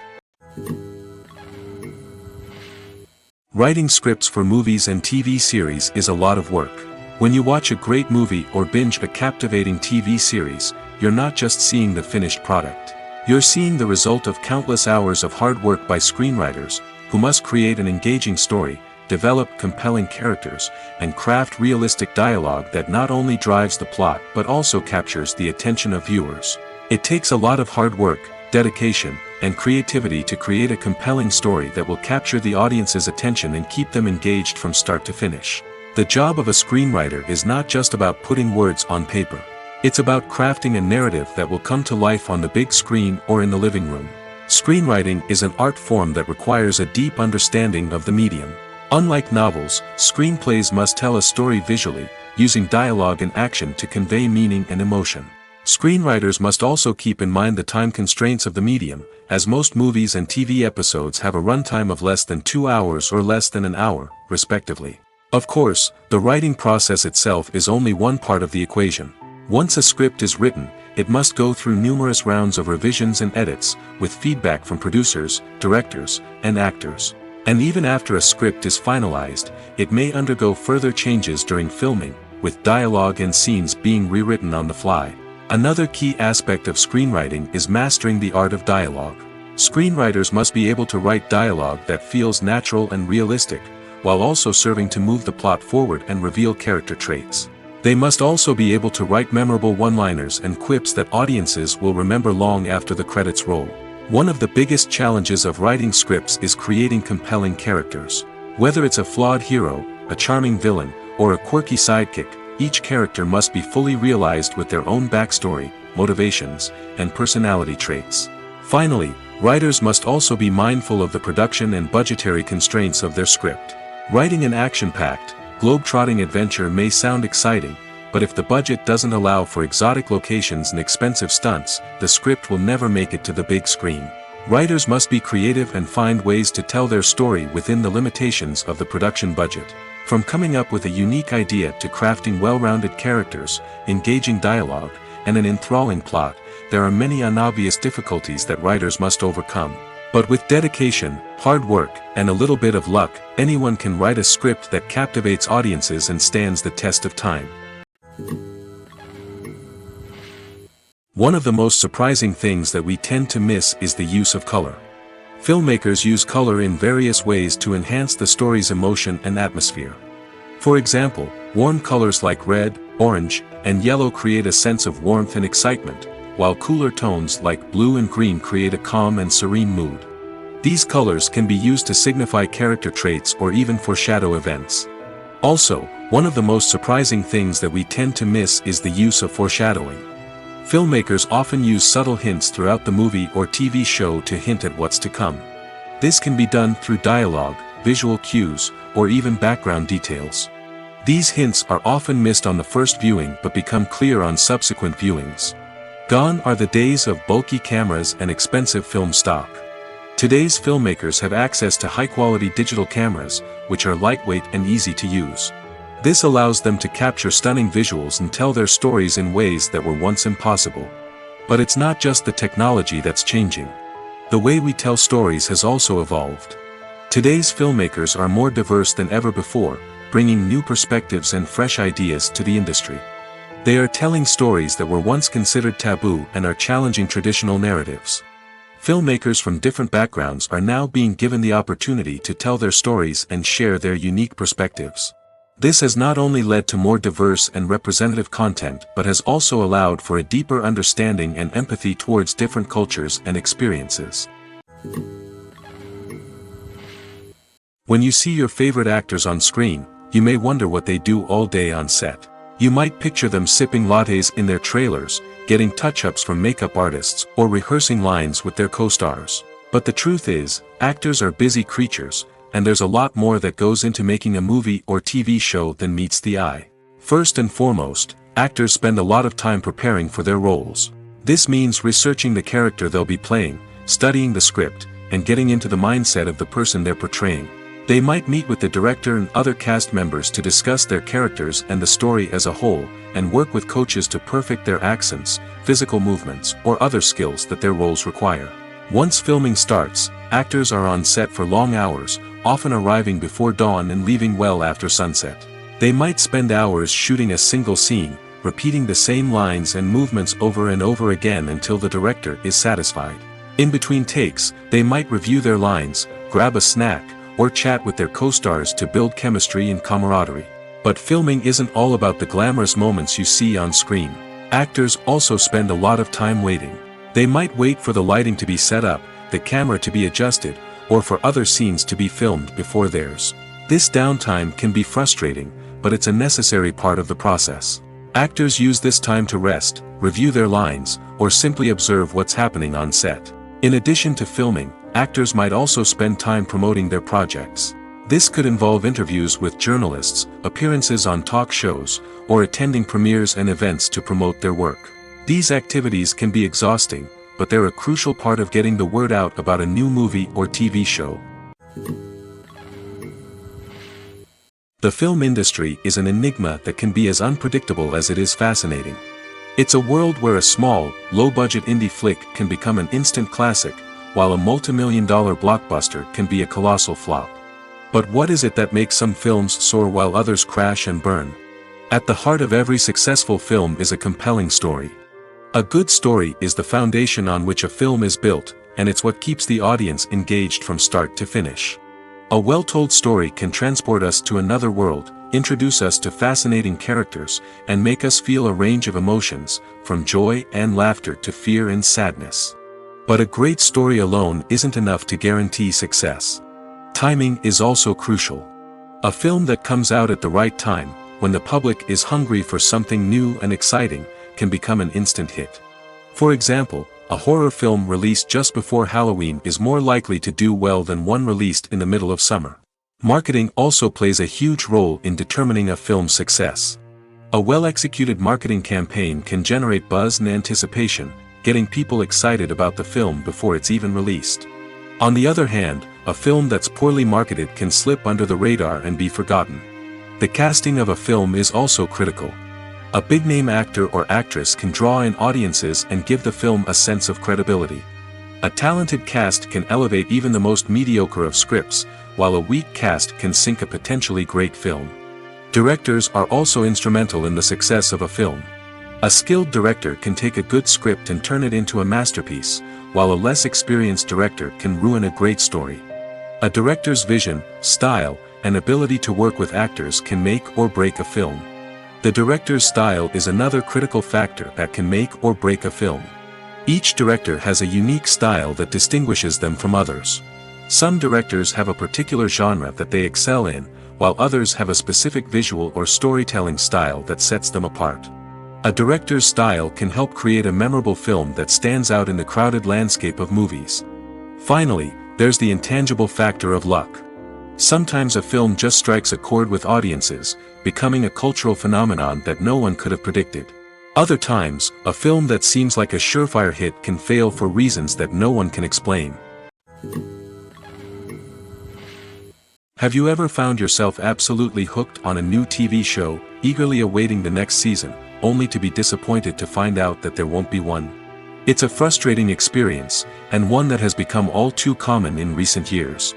Writing scripts for movies and TV series is a lot of work. When you watch a great movie or binge a captivating TV series, you're not just seeing the finished product. You're seeing the result of countless hours of hard work by screenwriters, who must create an engaging story, develop compelling characters, and craft realistic dialogue that not only drives the plot but also captures the attention of viewers. It takes a lot of hard work, dedication, and creativity to create a compelling story that will capture the audience's attention and keep them engaged from start to finish. The job of a screenwriter is not just about putting words on paper. It's about crafting a narrative that will come to life on the big screen or in the living room. Screenwriting is an art form that requires a deep understanding of the medium. Unlike novels, screenplays must tell a story visually, using dialogue and action to convey meaning and emotion. Screenwriters must also keep in mind the time constraints of the medium, as most movies and TV episodes have a runtime of less than 2 hours or less than an hour, respectively. Of course, the writing process itself is only one part of the equation. Once a script is written, it must go through numerous rounds of revisions and edits, with feedback from producers, directors, and actors. And even after a script is finalized, it may undergo further changes during filming, with dialogue and scenes being rewritten on the fly. Another key aspect of screenwriting is mastering the art of dialogue. Screenwriters must be able to write dialogue that feels natural and realistic, while also serving to move the plot forward and reveal character traits. They must also be able to write memorable one-liners and quips that audiences will remember long after the credits roll. One of the biggest challenges of writing scripts is creating compelling characters. Whether it's a flawed hero, a charming villain, or a quirky sidekick, each character must be fully realized with their own backstory, motivations, and personality traits. Finally, writers must also be mindful of the production and budgetary constraints of their script. Writing an action-packed, globe-trotting adventure may sound exciting, but if the budget doesn't allow for exotic locations and expensive stunts, the script will never make it to the big screen. Writers must be creative and find ways to tell their story within the limitations of the production budget. From coming up with a unique idea to crafting well-rounded characters, engaging dialogue, and an enthralling plot, there are many unobvious difficulties that writers must overcome. But with dedication, hard work, and a little bit of luck, anyone can write a script that captivates audiences and stands the test of time. One of the most surprising things that we tend to miss is the use of color. Filmmakers use color in various ways to enhance the story's emotion and atmosphere. For example, warm colors like red, orange, and yellow create a sense of warmth and excitement, while cooler tones like blue and green create a calm and serene mood. These colors can be used to signify character traits or even foreshadow events. Also, one of the most surprising things that we tend to miss is the use of foreshadowing. Filmmakers often use subtle hints throughout the movie or TV show to hint at what's to come. This can be done through dialogue, visual cues, or even background details. These hints are often missed on the first viewing but become clear on subsequent viewings. Gone are the days of bulky cameras and expensive film stock. Today's filmmakers have access to high-quality digital cameras, which are lightweight and easy to use. This allows them to capture stunning visuals and tell their stories in ways that were once impossible. But it's not just the technology that's changing. The way we tell stories has also evolved. Today's filmmakers are more diverse than ever before, bringing new perspectives and fresh ideas to the industry. They are telling stories that were once considered taboo and are challenging traditional narratives. Filmmakers from different backgrounds are now being given the opportunity to tell their stories and share their unique perspectives. This has not only led to more diverse and representative content but has also allowed for a deeper understanding and empathy towards different cultures and experiences. When you see your favorite actors on screen, you may wonder what they do all day on set. You might picture them sipping lattes in their trailers, getting touch-ups from makeup artists, or rehearsing lines with their co-stars. But the truth is, actors are busy creatures, and there's a lot more that goes into making a movie or TV show than meets the eye. First and foremost, actors spend a lot of time preparing for their roles. This means researching the character they'll be playing, studying the script, and getting into the mindset of the person they're portraying. They might meet with the director and other cast members to discuss their characters and the story as a whole, and work with coaches to perfect their accents, physical movements, or other skills that their roles require. Once filming starts, actors are on set for long hours, often arriving before dawn and leaving well after sunset. They might spend hours shooting a single scene, repeating the same lines and movements over and over again until the director is satisfied. In between takes, they might review their lines, grab a snack, or chat with their co-stars to build chemistry and camaraderie. But filming isn't all about the glamorous moments you see on screen. Actors also spend a lot of time waiting. They might wait for the lighting to be set up, the camera to be adjusted, or for other scenes to be filmed before theirs. This downtime can be frustrating, but it's a necessary part of the process. Actors use this time to rest, review their lines, or simply observe what's happening on set. In addition to filming, actors might also spend time promoting their projects. This could involve interviews with journalists, appearances on talk shows, or attending premieres and events to promote their work. These activities can be exhausting, but they're a crucial part of getting the word out about a new movie or TV show. The film industry is an enigma that can be as unpredictable as it is fascinating. It's a world where a small, low-budget indie flick can become an instant classic, while a multi-million-dollar blockbuster can be a colossal flop. But what is it that makes some films soar while others crash and burn? At the heart of every successful film is a compelling story. A good story is the foundation on which a film is built, and it's what keeps the audience engaged from start to finish. A well-told story can transport us to another world, introduce us to fascinating characters, and make us feel a range of emotions, from joy and laughter to fear and sadness. But a great story alone isn't enough to guarantee success. Timing is also crucial. A film that comes out at the right time, when the public is hungry for something new and exciting, can become an instant hit. For example, a horror film released just before Halloween is more likely to do well than one released in the middle of summer. Marketing also plays a huge role in determining a film's success. A well-executed marketing campaign can generate buzz and anticipation, getting people excited about the film before it's even released. On the other hand, a film that's poorly marketed can slip under the radar and be forgotten. The casting of a film is also critical. A big-name actor or actress can draw in audiences and give the film a sense of credibility. A talented cast can elevate even the most mediocre of scripts, while a weak cast can sink a potentially great film. Directors are also instrumental in the success of a film. A skilled director can take a good script and turn it into a masterpiece, while a less experienced director can ruin a great story. A director's vision, style, and ability to work with actors can make or break a film. The director's style is another critical factor that can make or break a film. Each director has a unique style that distinguishes them from others. Some directors have a particular genre that they excel in, while others have a specific visual or storytelling style that sets them apart. A director's style can help create a memorable film that stands out in the crowded landscape of movies. Finally, there's the intangible factor of luck. Sometimes a film just strikes a chord with audiences, becoming a cultural phenomenon that no one could have predicted. Other times, a film that seems like a surefire hit can fail for reasons that no one can explain. Have you ever found yourself absolutely hooked on a new TV show, eagerly awaiting the next season, only to be disappointed to find out that there won't be one? It's a frustrating experience, and one that has become all too common in recent years.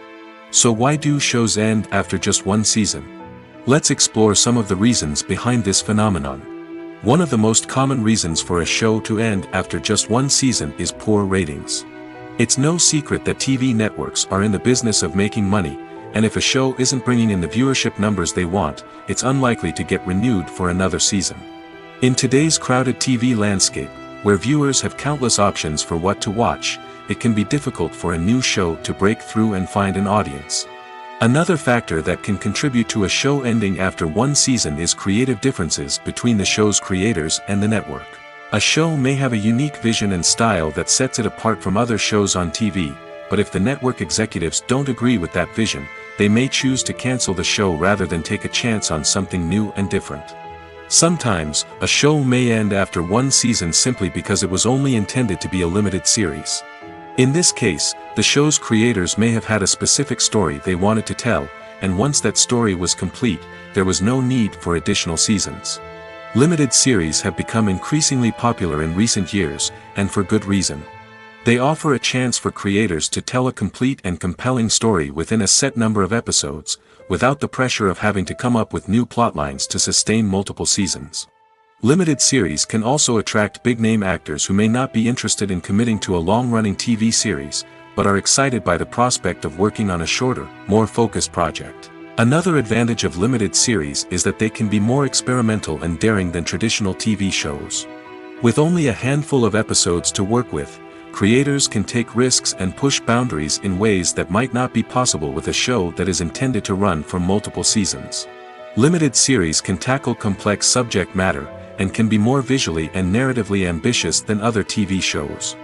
So why do shows end after just one season? Let's explore some of the reasons behind this phenomenon. One of the most common reasons for a show to end after just one season is poor ratings. It's no secret that TV networks are in the business of making money, and if a show isn't bringing in the viewership numbers they want, it's unlikely to get renewed for another season. In today's crowded TV landscape, where viewers have countless options for what to watch, it can be difficult for a new show to break through and find an audience. Another factor that can contribute to a show ending after one season is creative differences between the show's creators and the network. A show may have a unique vision and style that sets it apart from other shows on TV, but if the network executives don't agree with that vision, they may choose to cancel the show rather than take a chance on something new and different. Sometimes, a show may end after one season simply because it was only intended to be a limited series. In this case, the show's creators may have had a specific story they wanted to tell, and once that story was complete, there was no need for additional seasons. Limited series have become increasingly popular in recent years, and for good reason. They offer a chance for creators to tell a complete and compelling story within a set number of episodes, without the pressure of having to come up with new plotlines to sustain multiple seasons. Limited series can also attract big-name actors who may not be interested in committing to a long-running TV series, but are excited by the prospect of working on a shorter, more focused project. Another advantage of limited series is that they can be more experimental and daring than traditional TV shows. With only a handful of episodes to work with, creators can take risks and push boundaries in ways that might not be possible with a show that is intended to run for multiple seasons. Limited series can tackle complex subject matter, and can be more visually and narratively ambitious than other TV shows.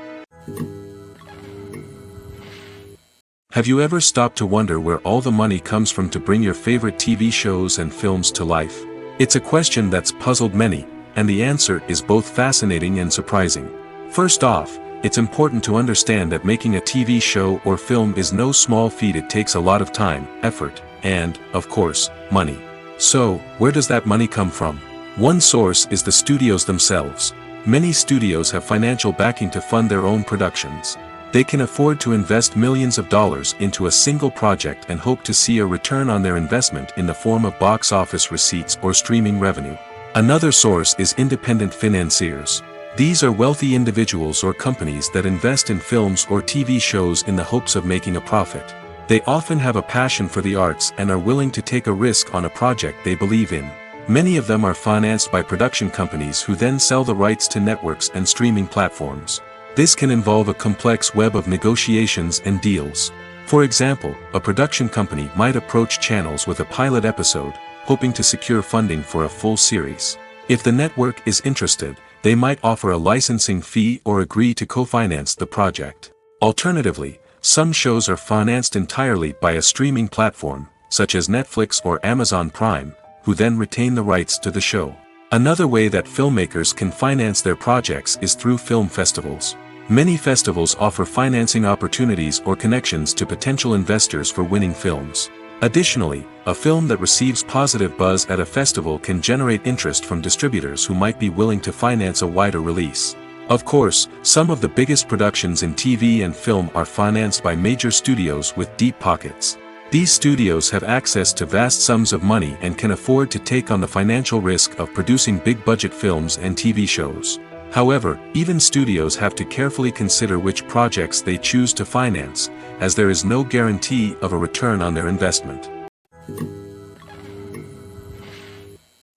Have you ever stopped to wonder where all the money comes from to bring your favorite TV shows and films to life? It's a question that's puzzled many, and the answer is both fascinating and surprising. First off, it's important to understand that making a TV show or film is no small feat. It takes a lot of time, effort, and, of course, money. So, where does that money come from? One source is the studios themselves. Many studios have financial backing to fund their own productions. They can afford to invest millions of dollars into a single project and hope to see a return on their investment in the form of box office receipts or streaming revenue. Another source is independent financiers. These are wealthy individuals or companies that invest in films or TV shows in the hopes of making a profit. They often have a passion for the arts and are willing to take a risk on a project they believe in. Many of them are financed by production companies who then sell the rights to networks and streaming platforms. This can involve a complex web of negotiations and deals. For example, a production company might approach channels with a pilot episode, hoping to secure funding for a full series. If the network is interested, they might offer a licensing fee or agree to co-finance the project. Alternatively, some shows are financed entirely by a streaming platform, such as Netflix or Amazon Prime, who then retain the rights to the show. Another way that filmmakers can finance their projects is through film festivals. Many festivals offer financing opportunities or connections to potential investors for winning films. Additionally, a film that receives positive buzz at a festival can generate interest from distributors who might be willing to finance a wider release. Of course, some of the biggest productions in TV and film are financed by major studios with deep pockets. These studios have access to vast sums of money and can afford to take on the financial risk of producing big-budget films and TV shows. However, even studios have to carefully consider which projects they choose to finance, as there is no guarantee of a return on their investment.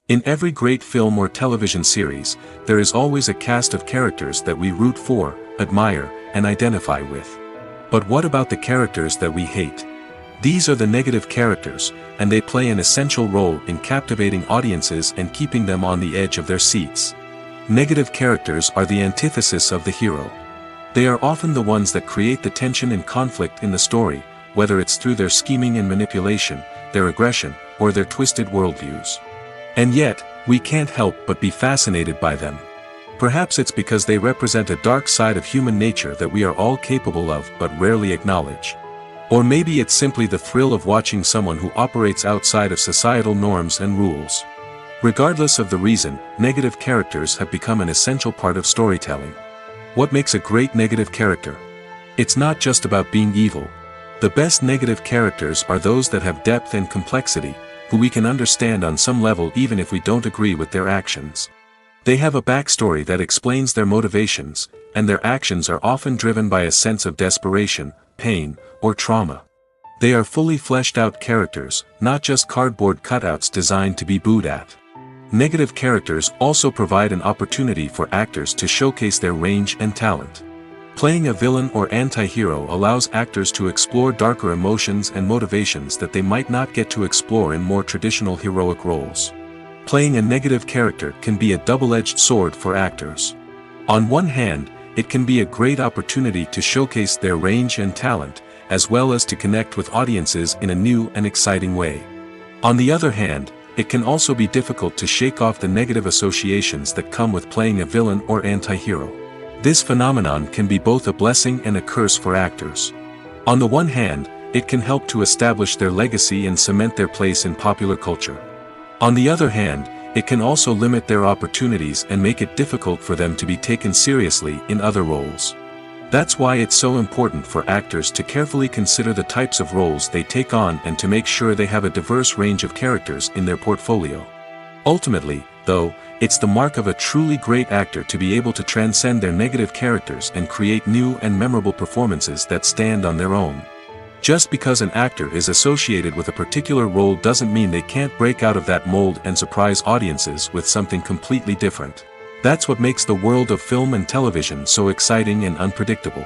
In every great film or television series, there is always a cast of characters that we root for, admire, and identify with. But what about the characters that we hate? These are the negative characters, and they play an essential role in captivating audiences and keeping them on the edge of their seats. Negative characters are the antithesis of the hero. They are often the ones that create the tension and conflict in the story, whether it's through their scheming and manipulation, their aggression, or their twisted worldviews. And yet, we can't help but be fascinated by them. Perhaps it's because they represent a dark side of human nature that we are all capable of but rarely acknowledge. Or maybe it's simply the thrill of watching someone who operates outside of societal norms and rules. Regardless of the reason, negative characters have become an essential part of storytelling. What makes a great negative character? It's not just about being evil. The best negative characters are those that have depth and complexity, who we can understand on some level even if we don't agree with their actions. They have a backstory that explains their motivations, and their actions are often driven by a sense of desperation, pain, or trauma. They are fully fleshed out characters, not just cardboard cutouts designed to be booed at. Negative characters also provide an opportunity for actors to showcase their range and talent. Playing a villain or anti-hero allows actors to explore darker emotions and motivations that they might not get to explore in more traditional heroic roles. Playing a negative character can be a double-edged sword for actors. On one hand, it can be a great opportunity to showcase their range and talent, as well as to connect with audiences in a new and exciting way. On the other hand, it can also be difficult to shake off the negative associations that come with playing a villain or anti-hero. This phenomenon can be both a blessing and a curse for actors. On the one hand, it can help to establish their legacy and cement their place in popular culture. On the other hand, it can also limit their opportunities and make it difficult for them to be taken seriously in other roles. That's why it's so important for actors to carefully consider the types of roles they take on and to make sure they have a diverse range of characters in their portfolio. Ultimately, though, it's the mark of a truly great actor to be able to transcend their negative characters and create new and memorable performances that stand on their own. Just because an actor is associated with a particular role doesn't mean they can't break out of that mold and surprise audiences with something completely different. That's what makes the world of film and television so exciting and unpredictable.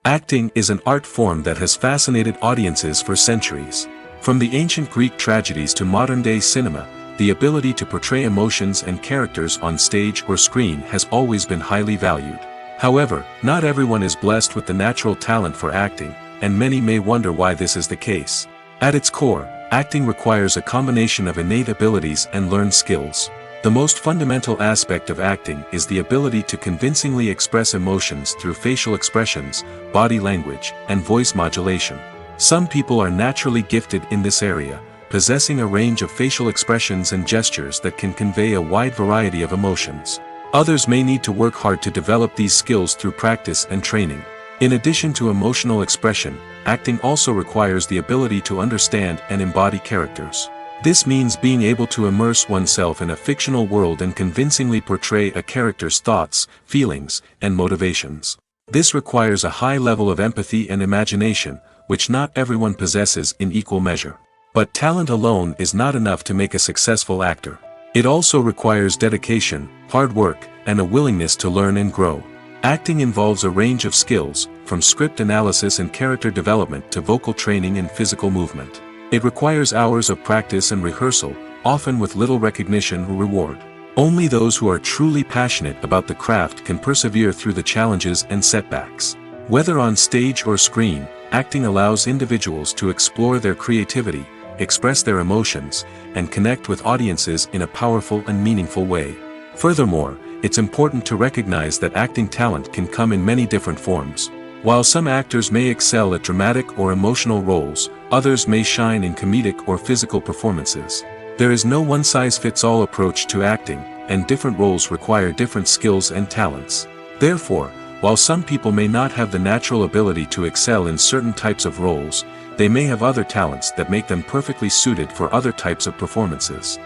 Acting is an art form that has fascinated audiences for centuries. From the ancient Greek tragedies to modern-day cinema, the ability to portray emotions and characters on stage or screen has always been highly valued. However, not everyone is blessed with the natural talent for acting, and many may wonder why this is the case. At its core, acting requires a combination of innate abilities and learned skills. The most fundamental aspect of acting is the ability to convincingly express emotions through facial expressions, body language, and voice modulation. Some people are naturally gifted in this area, possessing a range of facial expressions and gestures that can convey a wide variety of emotions. Others may need to work hard to develop these skills through practice and training. In addition to emotional expression, acting also requires the ability to understand and embody characters. This means being able to immerse oneself in a fictional world and convincingly portray a character's thoughts, feelings, and motivations. This requires a high level of empathy and imagination, which not everyone possesses in equal measure. But talent alone is not enough to make a successful actor. It also requires dedication, hard work, and a willingness to learn and grow. Acting involves a range of skills, from script analysis and character development to vocal training and physical movement. It requires hours of practice and rehearsal, often with little recognition or reward. Only those who are truly passionate about the craft can persevere through the challenges and setbacks. Whether on stage or screen, acting allows individuals to explore their creativity, express their emotions, and connect with audiences in a powerful and meaningful way. Furthermore, it's important to recognize that acting talent can come in many different forms. While some actors may excel at dramatic or emotional roles, others may shine in comedic or physical performances. There is no one-size-fits-all approach to acting, and different roles require different skills and talents. Therefore, while some people may not have the natural ability to excel in certain types of roles, they may have other talents that make them perfectly suited for other types of performances.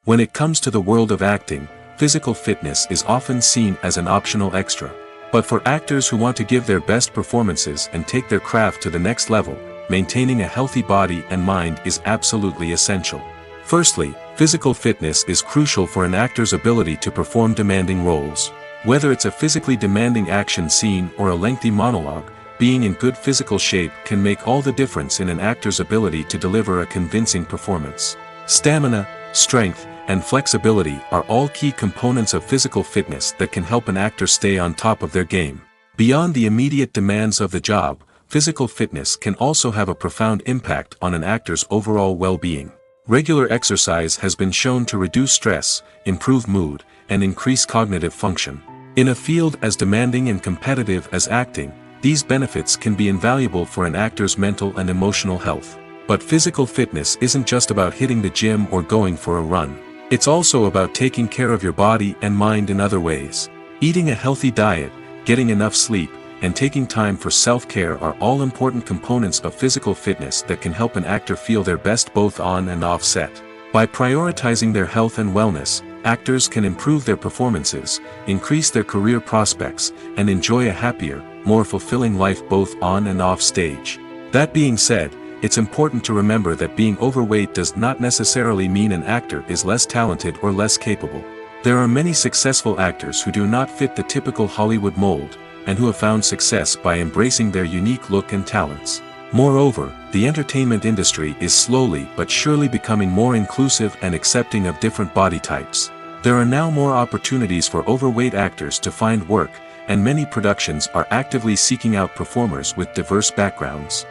When it comes to the world of acting, physical fitness is often seen as an optional extra. But for actors who want to give their best performances and take their craft to the next level, maintaining a healthy body and mind is absolutely essential. Firstly, physical fitness is crucial for an actor's ability to perform demanding roles. Whether it's a physically demanding action scene or a lengthy monologue, being in good physical shape can make all the difference in an actor's ability to deliver a convincing performance. Stamina, strength, and flexibility are all key components of physical fitness that can help an actor stay on top of their game. Beyond the immediate demands of the job, physical fitness can also have a profound impact on an actor's overall well-being. Regular exercise has been shown to reduce stress, improve mood, and increase cognitive function. In a field as demanding and competitive as acting, these benefits can be invaluable for an actor's mental and emotional health. But physical fitness isn't just about hitting the gym or going for a run. It's also about taking care of your body and mind in other ways. Eating a healthy diet, getting enough sleep, and taking time for self-care are all important components of physical fitness that can help an actor feel their best both on and off set. By prioritizing their health and wellness, actors can improve their performances, increase their career prospects, and enjoy a happier, more fulfilling life both on and off stage. That being said, it's important to remember that being overweight does not necessarily mean an actor is less talented or less capable. There are many successful actors who do not fit the typical Hollywood mold, and who have found success by embracing their unique look and talents. Moreover, the entertainment industry is slowly but surely becoming more inclusive and accepting of different body types. There are now more opportunities for overweight actors to find work, and many productions are actively seeking out performers with diverse backgrounds.